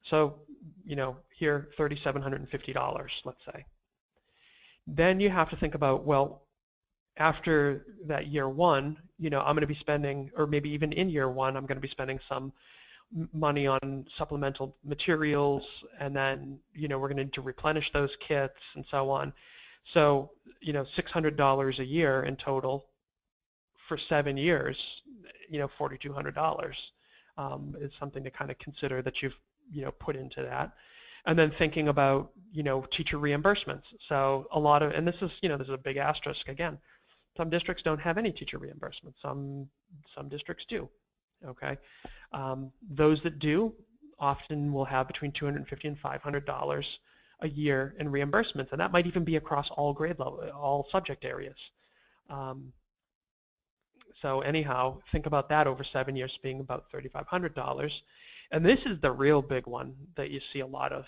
so, here, $3,750, let's say. Then you have to think about, well, after that year 1, I'm going to be spending, or maybe even in year 1, I'm going to be spending some money on supplemental materials, and then, we're going to need to replenish those kits and so on. So, $600 a year in total for 7 years, $4,200 is something to kind of consider that you've, put into that. And then thinking about, teacher reimbursements. So a lot of, and this is, this is a big asterisk again. Some districts don't have any teacher reimbursements. Some districts do, okay? Those that do often will have between $250 and $500 a a year in reimbursements, and that might even be across all grade level, all subject areas. So anyhow, think about that over 7 years being about $3,500. And this is the real big one that you see a lot of.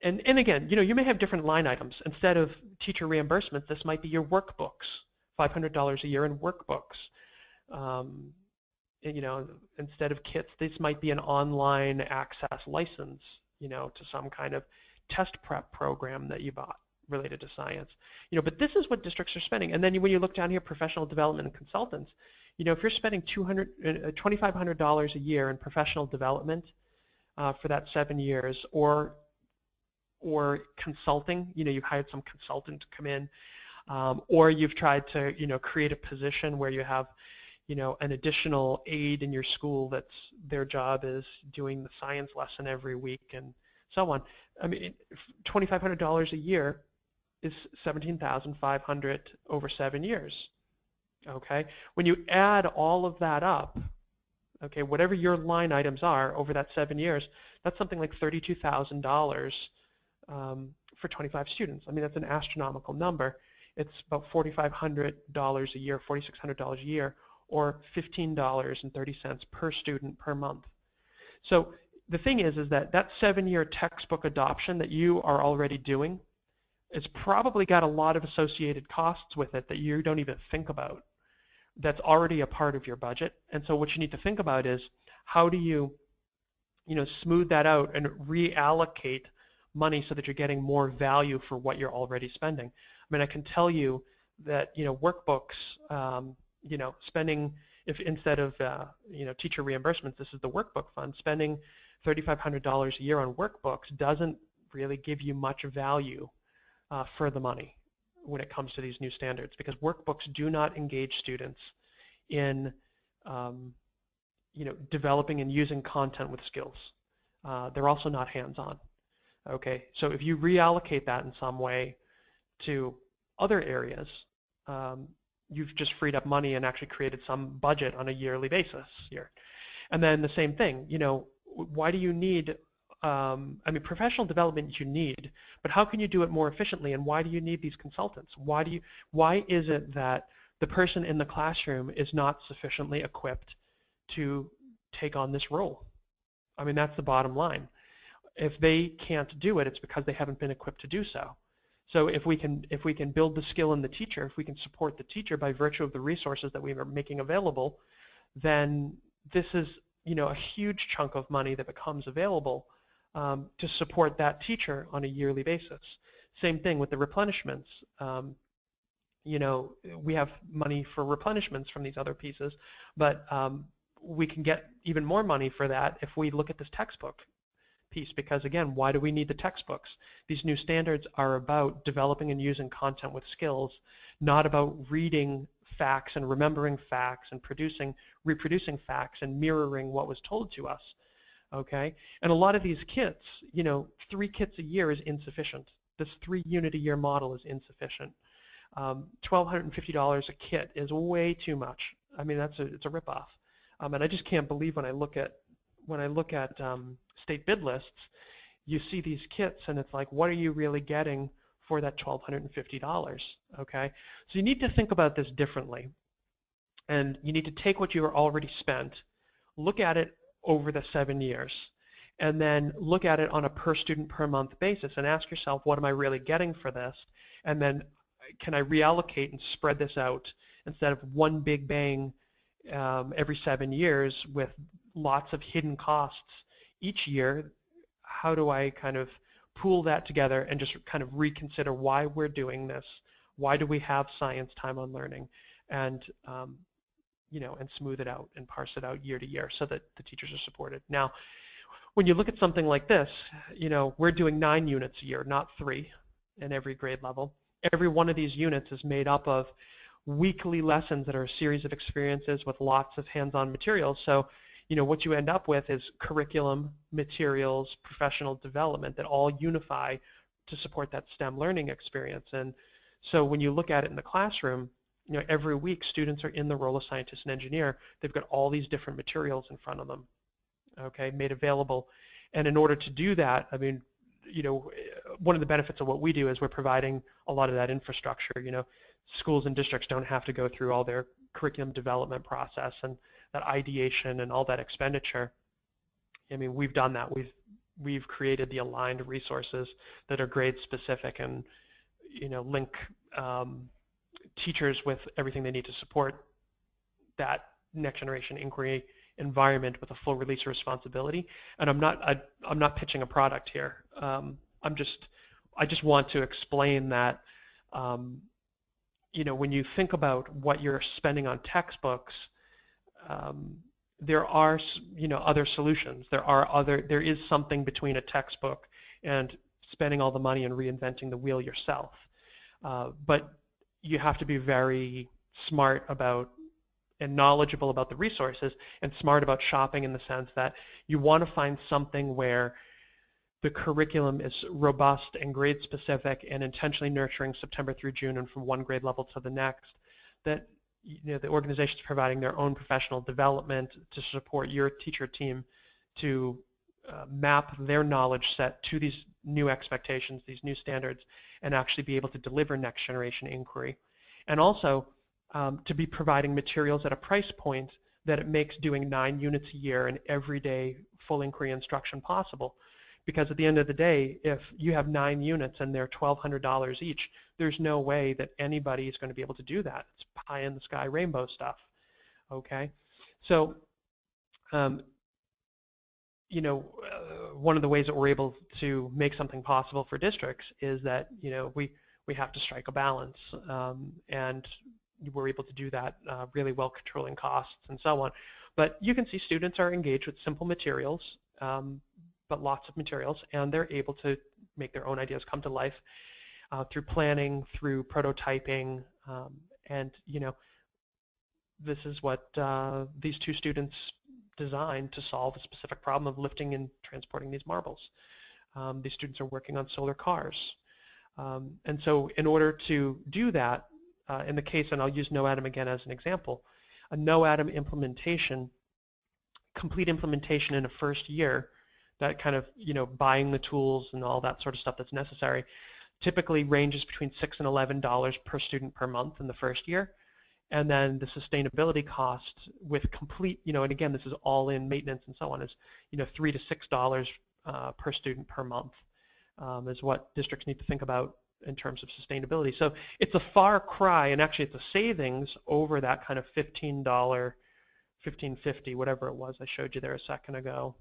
And again, you may have different line items. Instead of teacher reimbursements, this might be your workbooks, $500 a year in workbooks. Instead of kits, this might be an online access license, to some kind of test prep program that you bought related to science. But this is what districts are spending. And then when you look down here, professional development and consultants, if you're spending $2,500 a year in professional development for that 7 years, or consulting, you've hired some consultant to come in, or you've tried to, create a position where you have, an additional aide in your school that's their job is doing the science lesson every week and so on. I mean, $2,500 a year is $17,500 over 7 years. Okay, when you add all of that up, okay, whatever your line items are over that 7 years, that's something like $32,000 for 25 students. I mean, that's an astronomical number. It's about $4,500 a year, $4,600 a year, or $15.30 per student per month. So the thing is that 7-year textbook adoption that you are already doing, it's probably got a lot of associated costs with it that you don't even think about. That's already a part of your budget. And so what you need to think about is, how do you, smooth that out and reallocate money so that you're getting more value for what you're already spending. I mean, I can tell you that, workbooks, spending, if instead of, teacher reimbursements, this is the workbook fund, spending $3,500 a year on workbooks doesn't really give you much value for the money when it comes to these new standards, because workbooks do not engage students in developing and using content with skills. They're also not hands-on. Okay, so if you reallocate that in some way to other areas, you've just freed up money and actually created some budget on a yearly basis here. And then the same thing, why do you need, I mean, professional development you need, but how can you do it more efficiently, and why do you need these consultants? Why is it that the person in the classroom is not sufficiently equipped to take on this role? I mean, that's the bottom line. If they can't do it, it's because they haven't been equipped to do so. So if we can build the skill in the teacher, if we can support the teacher by virtue of the resources that we are making available, then this is, a huge chunk of money that becomes available to support that teacher on a yearly basis. Same thing with the replenishments. We have money for replenishments from these other pieces, but we can get even more money for that if we look at this textbook piece, because again, why do we need the textbooks? These new standards are about developing and using content with skills, not about reading facts and remembering facts and reproducing facts and mirroring what was told to us. Okay, and a lot of these kits, 3 kits a year is insufficient. This 3-unit a year model is insufficient. $1,250 a kit is way too much. I mean, it's a ripoff, and I just can't believe when I look at state bid lists, you see these kits and it's like, what are you really getting for that $1,250? Okay, so you need to think about this differently, and you need to take what you are already spent, look at it over the 7 years, and then look at it on a per student per month basis and ask yourself, what am I really getting for this? And then can I reallocate and spread this out instead of one big bang every 7 years with lots of hidden costs each year? How do I kind of pool that together and just kind of reconsider why we're doing this? Why do we have science time on learning? And and smooth it out and parse it out year to year so that the teachers are supported. Now, when you look at something like this, we're doing 9 units a year, not 3 in every grade level. Every one of these units is made up of weekly lessons that are a series of experiences with lots of hands-on materials. So, what you end up with is curriculum, materials, professional development that all unify to support that STEM learning experience. And so when you look at it in the classroom, every week students are in the role of scientist and engineer. They've got all these different materials in front of them, okay, made available. And in order to do that, I mean, one of the benefits of what we do is we're providing a lot of that infrastructure. Schools and districts don't have to go through all their curriculum development process and that ideation and all that expenditure. I mean, we've done that. We've created the aligned resources that are grade specific and link teachers with everything they need to support that next generation inquiry environment with a full release of responsibility. And I'm not pitching a product here. I just want to explain that when you think about what you're spending on textbooks, there are other solutions. There is something between a textbook and spending all the money and reinventing the wheel yourself. But you have to be very smart about and knowledgeable about the resources and smart about shopping in the sense that you want to find something where the curriculum is robust and grade specific and intentionally nurturing September through June and from one grade level to the next, that the organization is providing their own professional development to support your teacher team to map their knowledge set to these new expectations, these new standards, and actually be able to deliver next generation inquiry. And also to be providing materials at a price point that it makes doing 9 units a year and everyday full inquiry instruction possible. Because at the end of the day, if you have 9 units and they're $1,200 each, there's no way that anybody is going to be able to do that. It's pie in the sky rainbow stuff. Okay, so one of the ways that we're able to make something possible for districts is that we have to strike a balance, and we're able to do that really well, controlling costs and so on. But you can see students are engaged with simple materials, but lots of materials, and they're able to make their own ideas come to life through planning, through prototyping, and this is what these 2 students designed to solve a specific problem of lifting and transporting these marbles. These students are working on solar cars. And so in order to do that, in the case, and I'll use NoAtom again as an example, a NoAtom implementation, complete implementation in a first year, that kind of, buying the tools and all that sort of stuff that's necessary, typically ranges between $6 and $11 per student per month in the first year. And then the sustainability cost with complete, and again, this is all in maintenance and so on, is, $3 to $6 per student per month is what districts need to think about in terms of sustainability. So it's a far cry, and actually it's a savings over that kind of $15, $15.50, whatever it was I showed you there a second ago.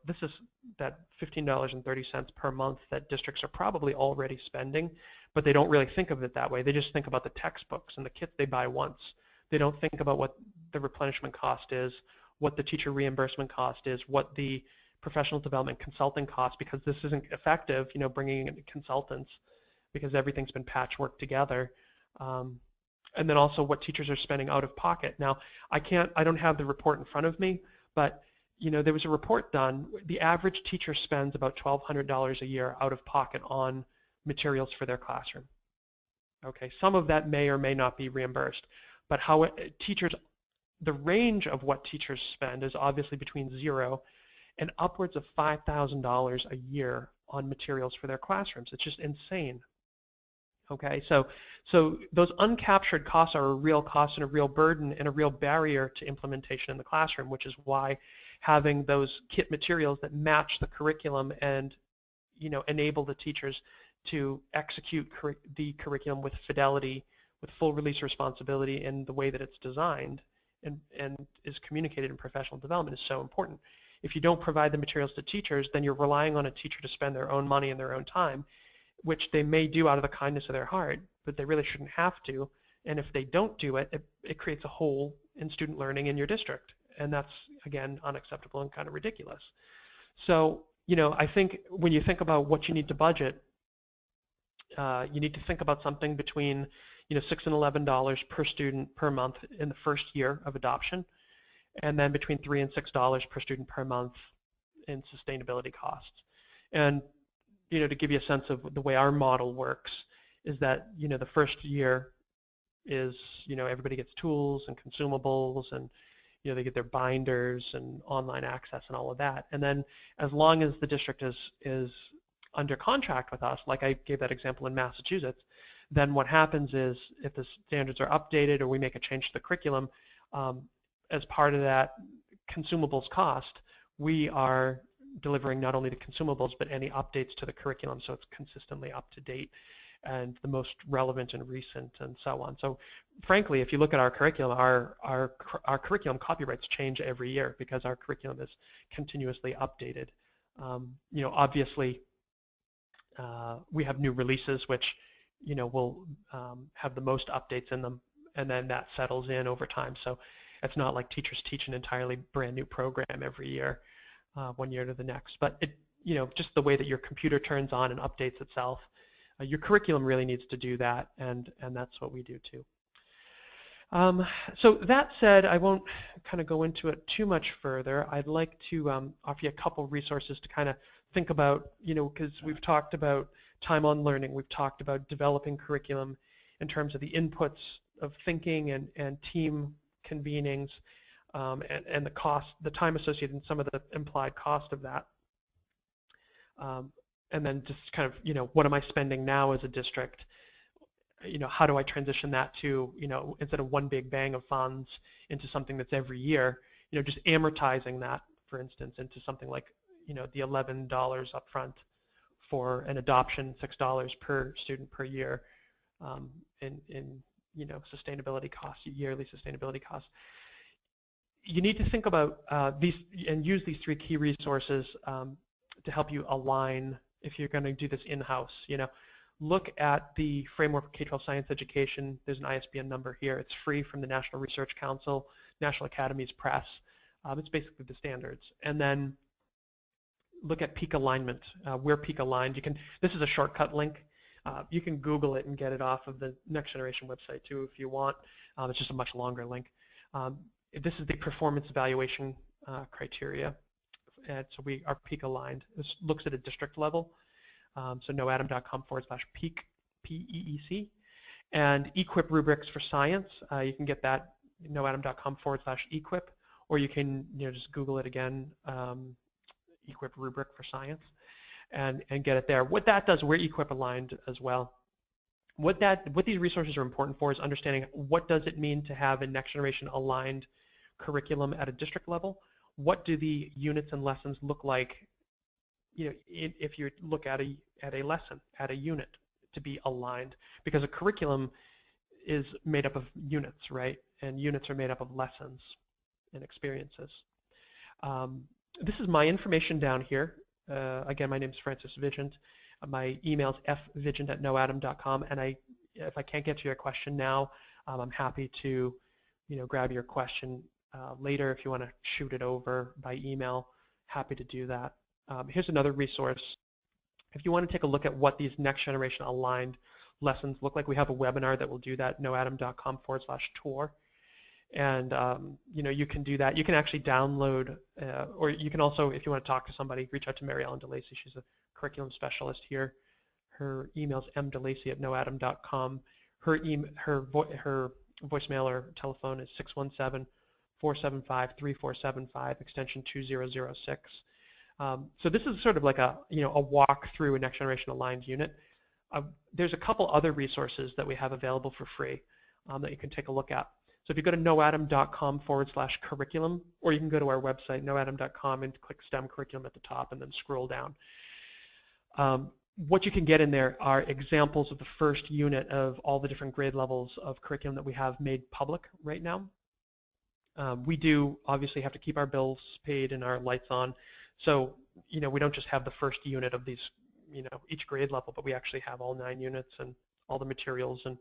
This is that $15.30 per month that districts are probably already spending, but they don't really think of it that way. They just think about the textbooks and the kits they buy once. They don't think about what the replenishment cost is, what the teacher reimbursement cost is, what the professional development consulting cost, because this isn't effective, bringing in consultants, because everything's been patchworked together. And then also what teachers are spending out of pocket. Now, I don't have the report in front of me, but there was a report done. The average teacher spends about $1,200 a year out of pocket on materials for their classroom. Okay, some of that may or may not be reimbursed, but the range of what teachers spend is obviously between 0 and upwards of $5,000 a year on materials for their classrooms. It's just insane. Okay, so those uncaptured costs are a real cost and a real burden and a real barrier to implementation in the classroom, which is why having those kit materials that match the curriculum and enable the teachers to execute the curriculum with fidelity, with full release responsibility in the way that it's designed and is communicated in professional development is so important. If you don't provide the materials to teachers, then you're relying on a teacher to spend their own money and their own time, which they may do out of the kindness of their heart, but they really shouldn't have to. And if they don't do it, it creates a hole in student learning in your district. And that's, again, unacceptable and kind of ridiculous. So, I think when you think about what you need to budget, you need to think about something between, $6 and $11 per student per month in the first year of adoption, and then between $3 and $6 per student per month in sustainability costs. And to give you a sense of the way our model works is that the first year is everybody gets tools and consumables and they get their binders and online access and all of that. And then as long as the district is under contract with us, like I gave that example in Massachusetts, then what happens is if the standards are updated or we make a change to the curriculum, as part of that consumables cost, we are delivering not only the consumables but any updates to the curriculum so it's consistently up to date and the most relevant and recent and so on. So frankly, if you look at our curriculum, our curriculum copyrights change every year because our curriculum is continuously updated. Obviously, we have new releases which will have the most updates in them, and then that settles in over time. So it's not like teachers teach an entirely brand new program every year, one year to the next. But just the way that your computer turns on and updates itself, your curriculum really needs to do that, and that's what we do too. So that said, I won't kind of go into it too much further. I'd like to offer you a couple resources to kind of think about, because we've talked about time on learning, we've talked about developing curriculum in terms of the inputs of thinking and team convenings, and the cost, the time associated and some of the implied cost of that. And then just kind of, what am I spending now as a district? How do I transition that to, instead of one big bang of funds into something that's every year, just amortizing that, for instance, into something like, the $11 upfront for an adoption, $6 per student per year in sustainability costs, yearly sustainability costs. You need to think about these and use these three key resources to help you align if you're going to do this in-house. Look at the Framework for K-12 Science Education. There's an ISBN number here. It's free from the National Research Council, National Academies Press. It's basically the standards. And then look at peak alignment. We're peak aligned. This is a shortcut link. You can Google it and get it off of the Next Generation website too if you want. It's just a much longer link. This is the performance evaluation criteria. And so we are peak aligned. This looks at a district level. So noadam.com/peak, P-E-E-C. And equip rubrics for science. You can get that noadam.com/equip, or you can just Google it again, equip rubric for science, and get it there. What that does, we're equip aligned as well. What these resources are important for is understanding what does it mean to have a next generation aligned curriculum at a district level. What do the units and lessons look like? If you look at a lesson, at a unit, to be aligned, because a curriculum is made up of units, right? And units are made up of lessons and experiences. This is my information down here. Again, my name is Francis Vigent. My email is fvigent@noadam.com, and if I can't get to your question now, I'm happy to grab your question later. If you want to shoot it over by email, happy to do that. Here's another resource. If you want to take a look at what these next generation aligned lessons look like, we have a webinar that will do that, noadam.com/tour. And you can do that. You can actually download, or you can also, if you want to talk to somebody, reach out to Mary Ellen DeLacy. She's a curriculum specialist here. Her email is mdelacy@noadam.com. Her voicemail or telephone is 617-475-3475, extension 2006. So this is sort of like a walk through a next generation aligned unit. There's a couple other resources that we have available for free that you can take a look at. So if you go to noadam.com/curriculum, or you can go to our website, noadam.com, and click STEM curriculum at the top and then scroll down. What you can get in there are examples of the first unit of all the different grade levels of curriculum that we have made public right now. We do obviously have to keep our bills paid and our lights on. So, we don't just have the first unit of these, each grade level, but we actually have all 9 units and all the materials and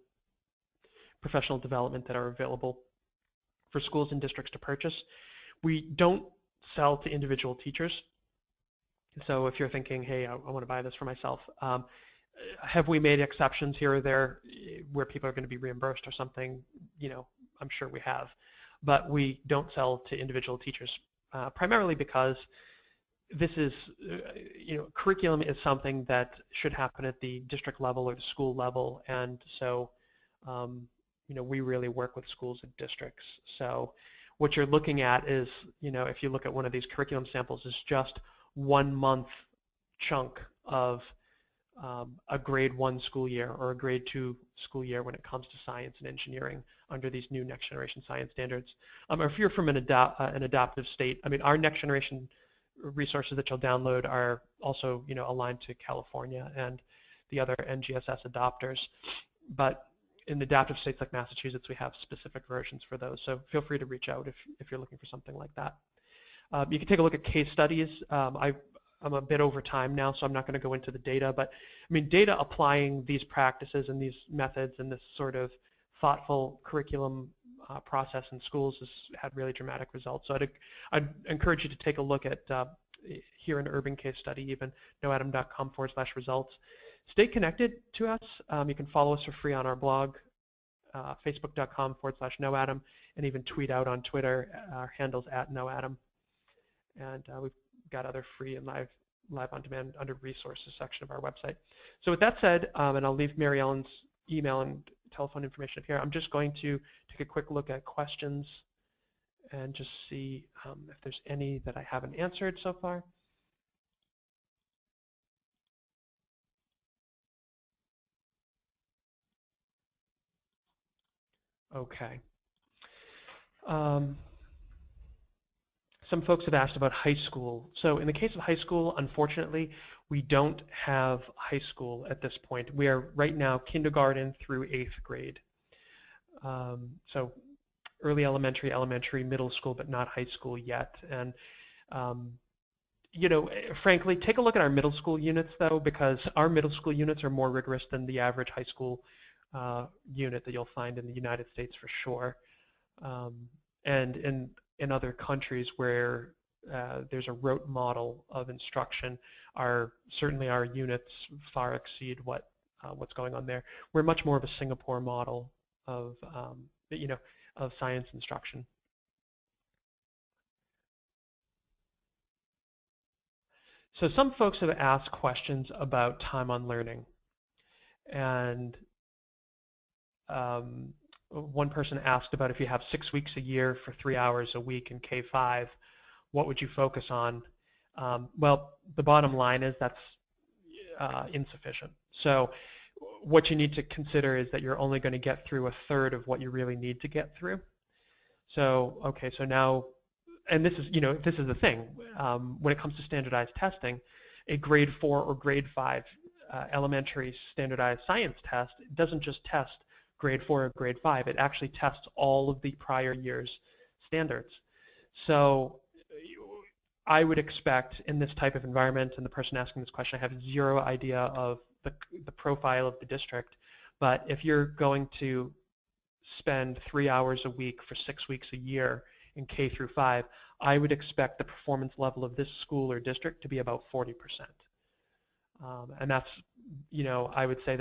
professional development that are available for schools and districts to purchase. We don't sell to individual teachers. So if you're thinking, hey, I want to buy this for myself, have we made exceptions here or there where people are going to be reimbursed or something? I'm sure we have. But we don't sell to individual teachers, primarily because this is, curriculum is something that should happen at the district level or the school level, and so, we really work with schools and districts. So what you're looking at is, if you look at one of these curriculum samples, is just 1 month chunk of a grade 1 school year or a grade 2 school year when it comes to science and engineering under these new next generation science standards. Or if you're from an adaptive state, our next generation resources that you'll download are also aligned to California and the other NGSS adopters. But in adaptive states like Massachusetts, we have specific versions for those. So feel free to reach out if you're looking for something like that. You can take a look at case studies. I'm a bit over time now, so I'm not going to go into the data, but data applying these practices and these methods and this sort of thoughtful curriculum process in schools has had really dramatic results. So I'd encourage you to take a look at here an urban case study, even noadam.com/results. Stay connected to us. You can follow us for free on our blog, facebook.com/noadam, and even tweet out on Twitter. Our handle's @noadam. And we've got other free and live on demand under resources section of our website. So with that said, and I'll leave Mary Ellen's email and telephone information here, I'm just going to take a quick look at questions and just see if there's any that I haven't answered so far. Okay. Some folks have asked about high school. So in the case of high school, unfortunately, we don't have high school at this point. We are right now kindergarten through 8th grade. So early elementary, middle school, but not high school yet. And frankly, take a look at our middle school units though, because our middle school units are more rigorous than the average high school unit that you'll find in the United States for sure. And in other countries where there's a rote model of instruction, certainly our units far exceed what's going on there. We're much more of a Singapore model of of science instruction. So some folks have asked questions about time on learning, and one person asked about if you have 6 weeks a year for 3 hours a week in K-5, what would you focus on? Well, the bottom line is that's insufficient. So what you need to consider is that you're only going to get through a third of what you really need to get through. So, okay, so now, and this is, this is the thing, when it comes to standardized testing, a grade 4 or grade 5 elementary standardized science test doesn't just test grade 4 or grade 5, it actually tests all of the prior year's standards. So I would expect in this type of environment, and the person asking this question, I have zero idea of the profile of the district, but if you're going to spend 3 hours a week for 6 weeks a year in K through 5, I would expect the performance level of this school or district to be about 40%. And that's, I would say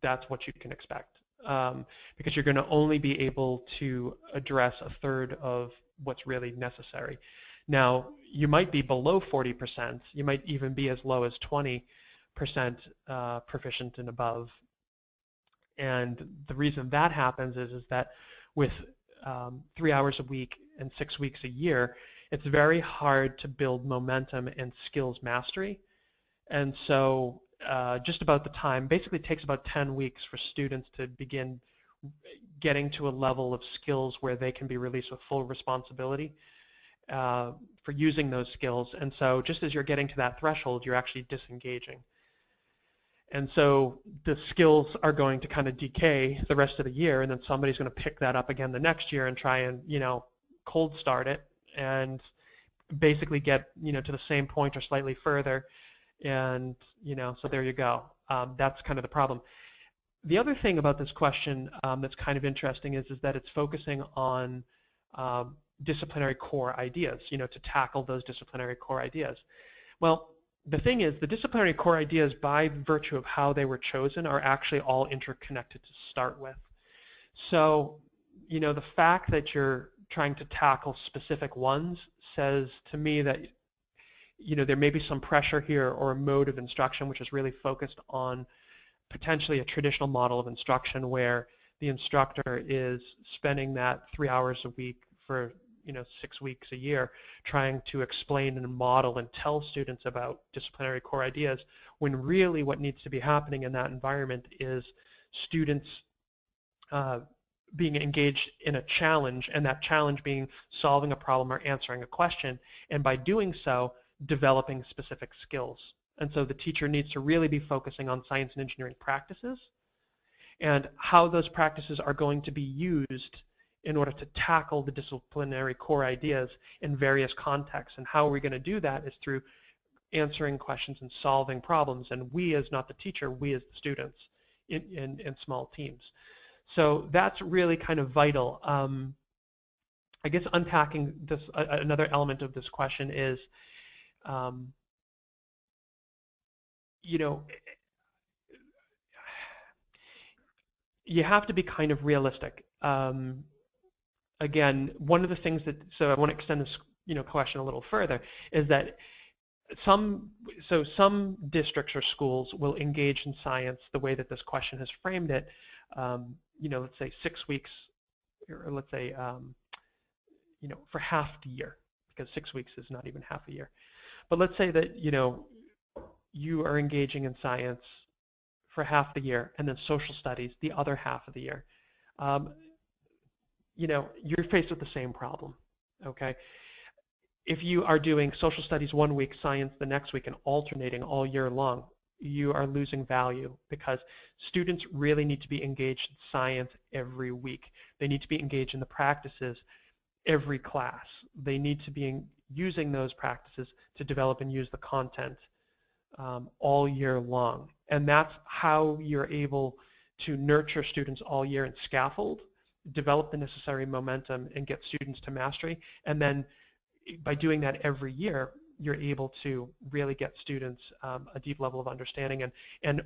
that's what you can expect, because you're going to only be able to address a third of what's really necessary. Now, you might be below 40%, you might even be as low as 20% proficient and above. And the reason that happens is that with 3 hours a week and 6 weeks a year, it's very hard to build momentum and skills mastery. And so just about the time, basically it takes about 10 weeks for students to begin getting to a level of skills where they can be released with full responsibility for using those skills. And so just as you're getting to that threshold, you're actually disengaging. And so the skills are going to kind of decay the rest of the year, and then somebody's going to pick that up again the next year and try and, cold start it and basically get, to the same point or slightly further. And, so there you go. That's kind of the problem. The other thing about this question that's kind of interesting is that it's focusing on disciplinary core ideas, to tackle those disciplinary core ideas. Well, the thing is, the disciplinary core ideas, by virtue of how they were chosen, are actually all interconnected to start with. So, the fact that you're trying to tackle specific ones says to me that, there may be some pressure here or a mode of instruction which is really focused on potentially a traditional model of instruction where the instructor is spending that 3 hours a week for 6 weeks a year trying to explain and model and tell students about disciplinary core ideas, when really what needs to be happening in that environment is students being engaged in a challenge, and that challenge being solving a problem or answering a question, and by doing so, developing specific skills. And so the teacher needs to really be focusing on science and engineering practices and how those practices are going to be used in order to tackle the disciplinary core ideas in various contexts. And how are we going to do that is through answering questions and solving problems, and we as not the teacher, we as the students in small teams. So that's really kind of vital. I guess unpacking this, another element of this question is, you have to be kind of realistic. Again, one of the things that, so I want to extend this question a little further, is that some districts or schools will engage in science the way that this question has framed it, let's say 6 weeks, or let's say, for half the year, because 6 weeks is not even half a year. But let's say that, you are engaging in science for half the year, and then social studies the other half of the year. You're faced with the same problem, okay? If you are doing social studies 1 week, science the next week, and alternating all year long, you are losing value, because students really need to be engaged in science every week. They need to be engaged in the practices every class. They need to be using those practices to develop and use the content all year long. And that's how you're able to nurture students all year and scaffold, develop the necessary momentum, and get students to mastery. And then by doing that every year, you're able to really get students a deep level of understanding and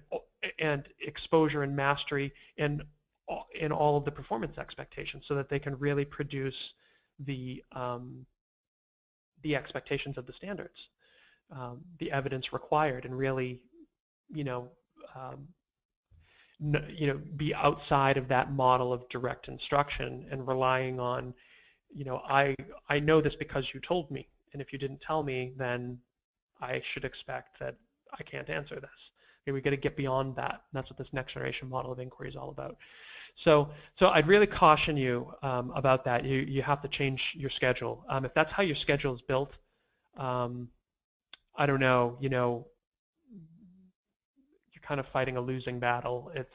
exposure and mastery in all of the performance expectations, so that they can really produce the expectations of the standards, the evidence required, and really, be outside of that model of direct instruction and relying on, I know this because you told me, and if you didn't tell me, then I should expect that I can't answer this. Okay, we've got to get beyond that. And that's what this next generation model of inquiry is all about. So I'd really caution you about that. You have to change your schedule. If that's how your schedule is built, I don't know, you're kind of fighting a losing battle. It's,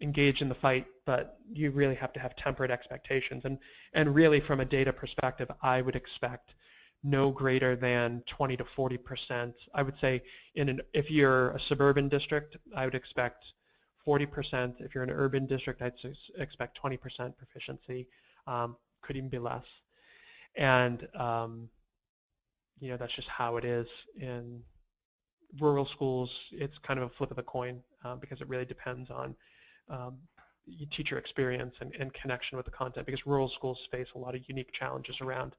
engage in the fight, but you really have to have tempered expectations. And really, from a data perspective, I would expect no greater than 20 to 40%. I would say if you're a suburban district, I would expect 40%. If you're an urban district, I'd expect 20% proficiency, could even be less. And that's just how it is. In rural schools, it's kind of a flip of the coin, because it really depends on teacher experience and connection with the content, because rural schools face a lot of unique challenges around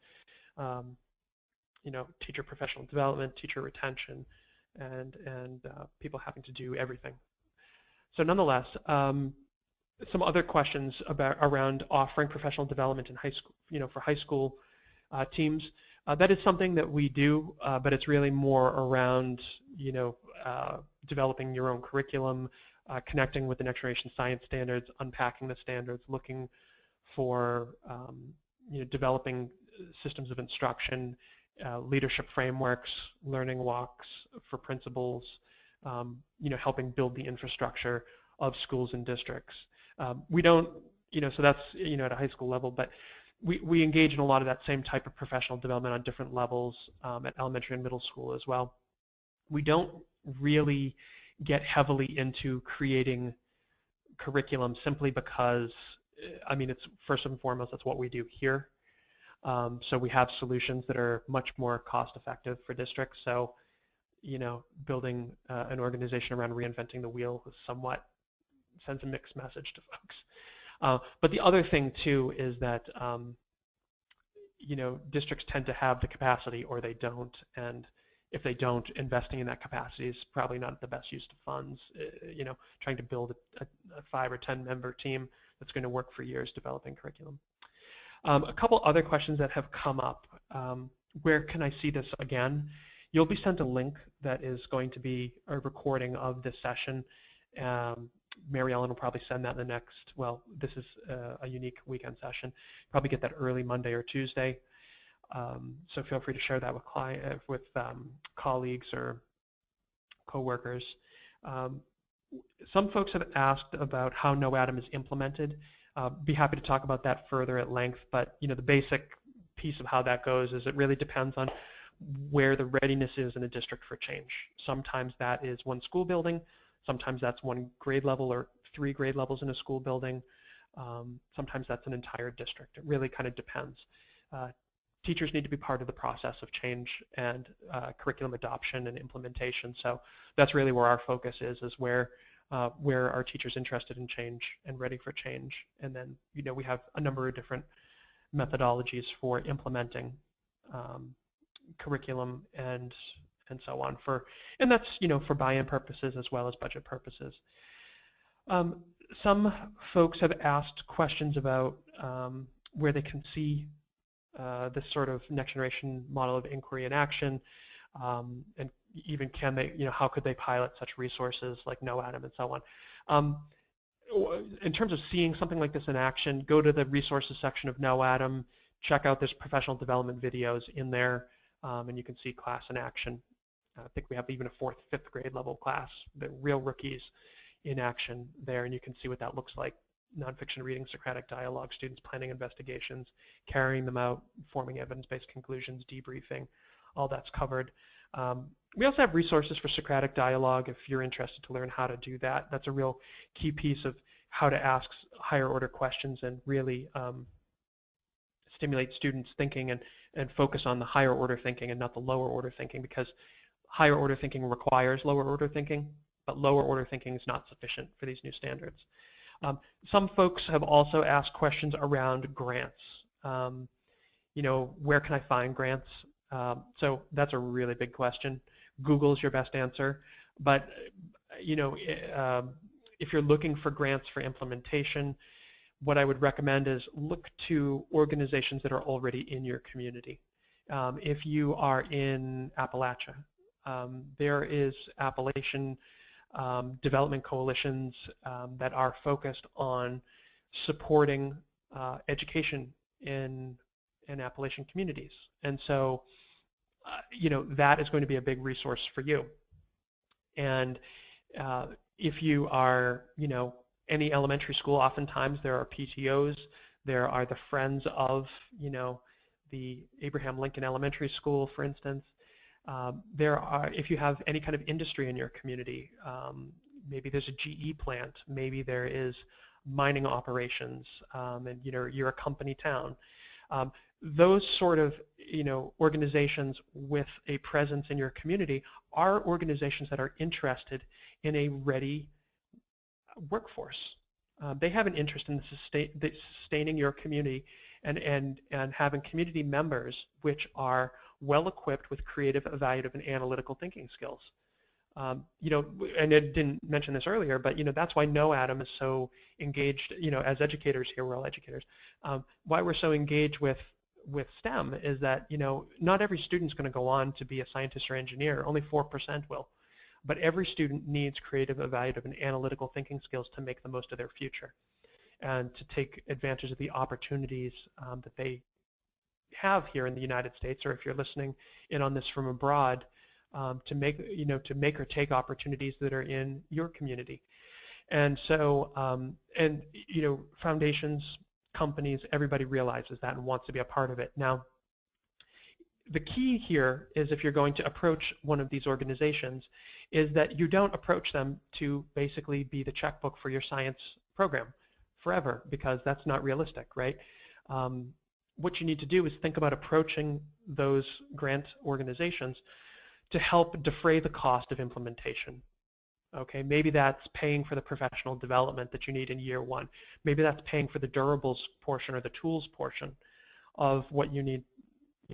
teacher professional development, teacher retention, and people having to do everything. So nonetheless, some other questions around offering professional development in high school, for high school teams. That is something that we do, but it's really more around, developing your own curriculum, connecting with the next generation science standards, unpacking the standards, looking for, developing systems of instruction, leadership frameworks, learning walks for principals, helping build the infrastructure of schools and districts. We don't, so that's, at a high school level, but we engage in a lot of that same type of professional development on different levels at elementary and middle school as well. We don't really get heavily into creating curriculum simply because, it's first and foremost, that's what we do here. So we have solutions that are much more cost effective for districts. So, building an organization around reinventing the wheel somewhat sends a mixed message to folks. But the other thing too is that districts tend to have the capacity or they don't, and if they don't, investing in that capacity is probably not the best use of funds. Trying to build a 5 or 10 member team that's going to work for years developing curriculum. A couple other questions that have come up. Where can I see this again? You'll be sent a link that is going to be a recording of this session. Mary Ellen will probably send that in the next, well, this is a unique weekend session. Probably get that early Monday or Tuesday. So feel free to share that with colleagues or coworkers. Some folks have asked about how NOADM is implemented. Be happy to talk about that further at length, but the basic piece of how that goes is it really depends on where the readiness is in a district for change. Sometimes that is one school building, sometimes that's one grade level or 3 grade levels in a school building. Sometimes that's an entire district. It really kind of depends. Teachers need to be part of the process of change and curriculum adoption and implementation. So that's really where our focus is where are teachers interested in change and ready for change. And then we have a number of different methodologies for implementing curriculum and so on and that's for buy-in purposes as well as budget purposes. Some folks have asked questions about where they can see this sort of next generation model of inquiry and action, and even can they, how could they pilot such resources like NOADM and so on. In terms of seeing something like this in action, go to the resources section of NOADM, check out this professional development videos in there, and you can see class in action. I think we have even a 4th, 5th grade level class, the real rookies in action there, and you can see what that looks like. Nonfiction reading, Socratic dialogue, students planning investigations, carrying them out, forming evidence-based conclusions, debriefing, all that's covered. We also have resources for Socratic dialogue if you're interested to learn how to do that. That's a real key piece of how to ask higher order questions and really stimulate students' thinking and focus on the higher order thinking and not the lower order thinking, because higher order thinking requires lower order thinking, but lower order thinking is not sufficient for these new standards. Some folks have also asked questions around grants. Where can I find grants? So that's a really big question. Google's your best answer, but if you're looking for grants for implementation, what I would recommend is look to organizations that are already in your community. If you are in Appalachia, there is Appalachian development coalitions that are focused on supporting education in Appalachian communities. And so, that is going to be a big resource for you. And if you are, any elementary school, oftentimes there are PTOs, there are the friends of, the Abraham Lincoln Elementary School, for instance. There are, if you have any kind of industry in your community, maybe there's a GE plant, maybe there is mining operations, and you're a company town. Those sort of organizations with a presence in your community are organizations that are interested in a ready workforce. They have an interest in sustaining your community and having community members which are well equipped with creative, evaluative, and analytical thinking skills. And I didn't mention this earlier, but that's why NOADM is so engaged. As educators here, we're all educators. Why we're so engaged with STEM is that not every student's going to go on to be a scientist or engineer. Only 4% will. But every student needs creative, evaluative, and analytical thinking skills to make the most of their future and to take advantage of the opportunities that they have here in the United States, or if you're listening in on this from abroad, to make or take opportunities that are in your community. And so, foundations, companies, everybody realizes that and wants to be a part of it. Now, the key here is if you're going to approach one of these organizations is that you don't approach them to basically be the checkbook for your science program forever, because that's not realistic, right? What you need to do is think about approaching those grant organizations to help defray the cost of implementation. Okay, maybe that's paying for the professional development that you need in year one. Maybe that's paying for the durables portion or the tools portion of what you need,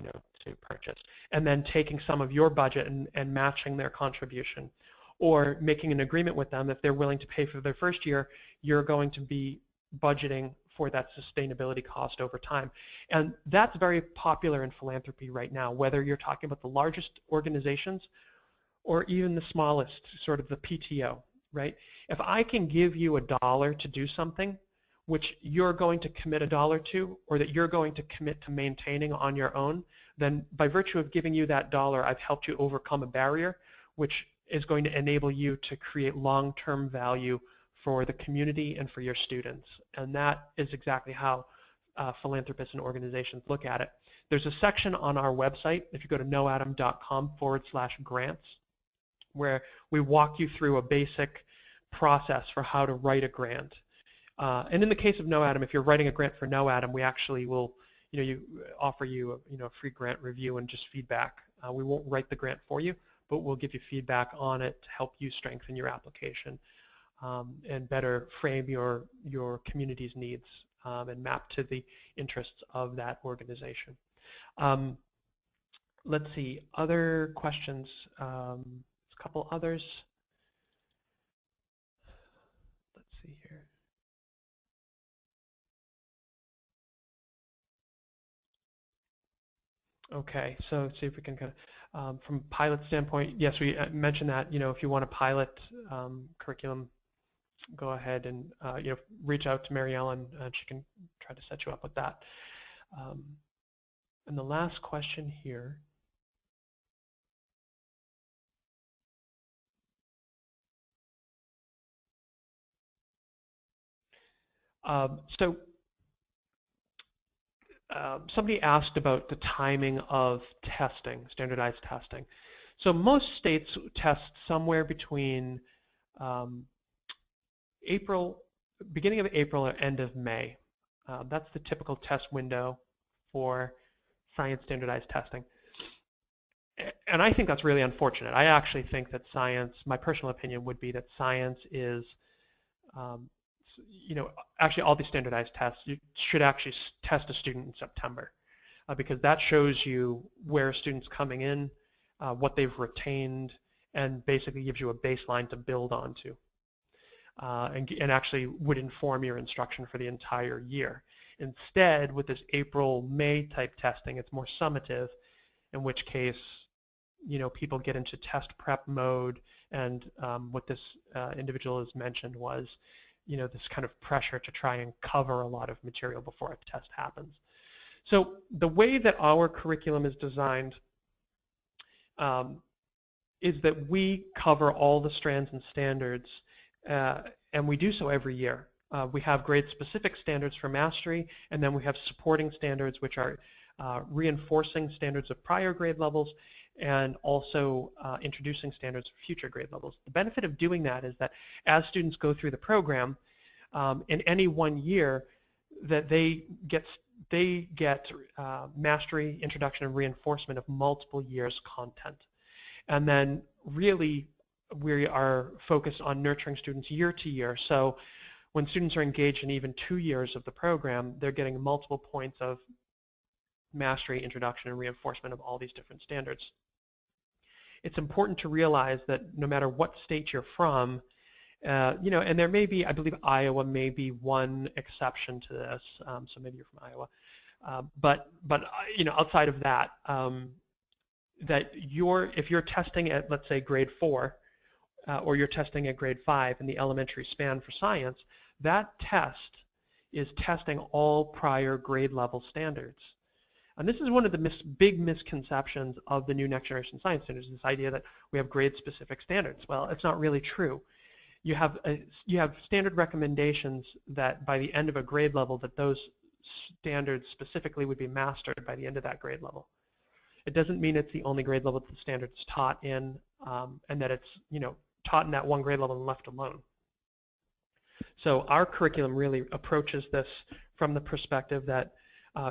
to purchase, and then taking some of your budget and matching their contribution, or making an agreement with them if they're willing to pay for their first year, you're going to be budgeting for that sustainability cost over time. And that's very popular in philanthropy right now, whether you're talking about the largest organizations or even the smallest, sort of the PTO, right? If I can give you $1 to do something which you're going to commit $1 to, or that you're going to commit to maintaining on your own, then by virtue of giving you that $1, I've helped you overcome a barrier, which is going to enable you to create long-term value for the community and for your students. And that is exactly how philanthropists and organizations look at it. There's a section on our website, if you go to noatom.com/grants, where we walk you through a basic process for how to write a grant. And in the case of NOATM, if you're writing a grant for NOATM, we actually will, offer you a free grant review and just feedback. We won't write the grant for you, but we'll give you feedback on it to help you strengthen your application and better frame your community's needs and map to the interests of that organization. Let's see, other questions. A couple others. Let's see here. Okay, so let's see if we can kind of, from a pilot standpoint, yes, we mentioned that, if you want to pilot curriculum, go ahead and reach out to Mary Ellen and she can try to set you up with that. And the last question here. Somebody asked about the timing of testing, standardized testing. So most states test somewhere between beginning of April or end of May. That's the typical test window for science standardized testing. And I think that's really unfortunate. I actually think that science, my personal opinion would be that science is, actually all these standardized tests, you should actually test a student in September because that shows you where a student's coming in, what they've retained, and basically gives you a baseline to build onto. And actually would inform your instruction for the entire year. Instead, with this April-May type testing, it's more summative, in which case, people get into test prep mode, and what this individual has mentioned was, this kind of pressure to try and cover a lot of material before a test happens. So the way that our curriculum is designed is that we cover all the strands and standards, and we do so every year. We have grade-specific standards for mastery, and then we have supporting standards, which are reinforcing standards of prior grade levels, and also introducing standards for future grade levels. The benefit of doing that is that as students go through the program, in any one year, that they get mastery, introduction, and reinforcement of multiple years' content. And then really we are focused on nurturing students year to year. So when students are engaged in even 2 years of the program, they're getting multiple points of mastery, introduction, and reinforcement of all these different standards. It's important to realize that no matter what state you're from, and there may be, I believe Iowa may be one exception to this, so maybe you're from Iowa, but outside of that, if you're testing at, let's say, grade 4, or you're testing at grade 5 in the elementary span for science, that test is testing all prior grade level standards. And this is one of the big misconceptions of the new next generation science standards, this idea that we have grade-specific standards. Well, it's not really true. You have standard recommendations that by the end of a grade level that those standards specifically would be mastered by the end of that grade level. It doesn't mean it's the only grade level that the standard is taught in, and that it's taught in that one grade level and left alone. So our curriculum really approaches this from the perspective that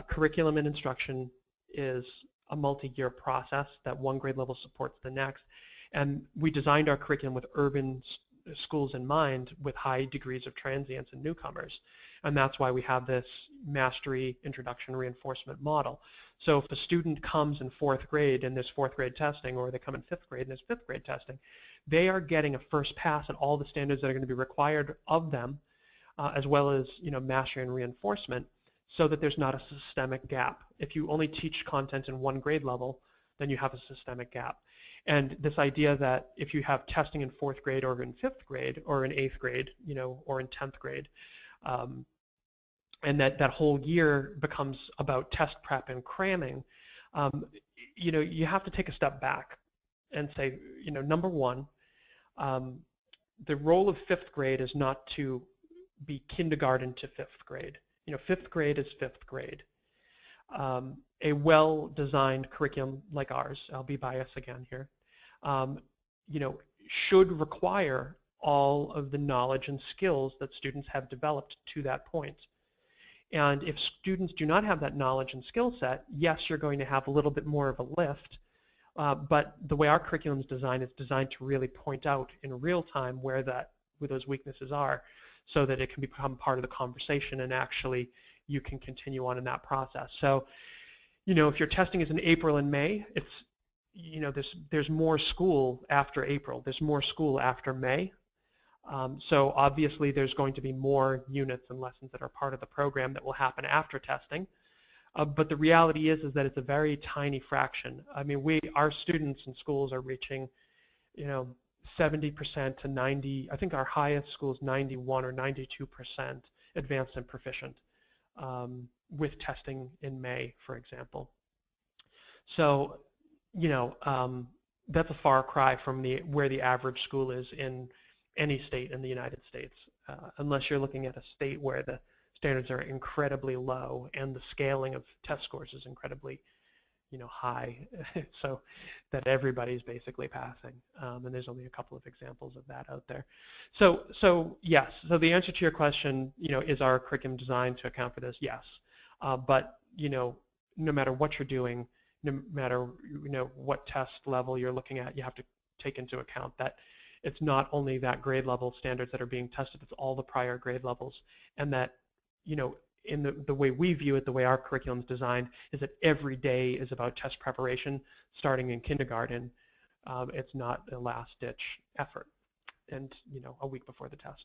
curriculum and instruction is a multi-year process, that one grade level supports the next. And we designed our curriculum with urban schools in mind with high degrees of transience and newcomers. And that's why we have this mastery introduction reinforcement model. So if a student comes in 4th grade and there's 4th grade testing, or they come in 5th grade and there's 5th grade testing, they are getting a first pass at all the standards that are going to be required of them, as well as mastery and reinforcement, so that there's not a systemic gap. If you only teach content in one grade level, then you have a systemic gap. And this idea that if you have testing in 4th grade or in 5th grade or in 8th grade, or in 10th grade, and that whole year becomes about test prep and cramming, you have to take a step back and say, number one, the role of 5th grade is not to be kindergarten to 5th grade. 5th grade is 5th grade. A well-designed curriculum like ours, I'll be biased again here, should require all of the knowledge and skills that students have developed to that point. And if students do not have that knowledge and skill set, yes, you're going to have a little bit more of a lift, but the way our curriculum is designed, it's designed to really point out in real time where those weaknesses are, so that it can become part of the conversation and actually you can continue on in that process. So, if your testing is in April and May, it's, there's more school after April. There's more school after May. So obviously there's going to be more units and lessons that are part of the program that will happen after testing. But the reality is that it's a very tiny fraction. I mean, our students in schools are reaching, 70% to 90. I think our highest school is 91 or 92% advanced and proficient with testing in May, for example. So, that's a far cry from where the average school is in any state in the United States, unless you're looking at a state where the standards are incredibly low and the scaling of test scores is incredibly, high, so that everybody's basically passing. And there's only a couple of examples of that out there. So yes. So the answer to your question, is our curriculum designed to account for this? Yes. But no matter what you're doing, no matter what test level you're looking at, you have to take into account that it's not only that grade level standards that are being tested, it's all the prior grade levels, and that in the way we view it, the way our curriculum is designed, is that every day is about test preparation, starting in kindergarten. It's not a last-ditch effort, and a week before the test.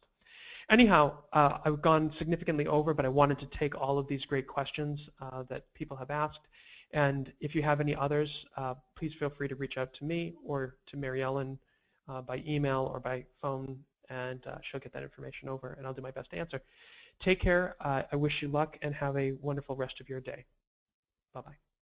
Anyhow, I've gone significantly over, but I wanted to take all of these great questions that people have asked. And if you have any others, please feel free to reach out to me or to Mary Ellen by email or by phone, and she'll get that information over, and I'll do my best to answer. Take care. I wish you luck and have a wonderful rest of your day. Bye-bye.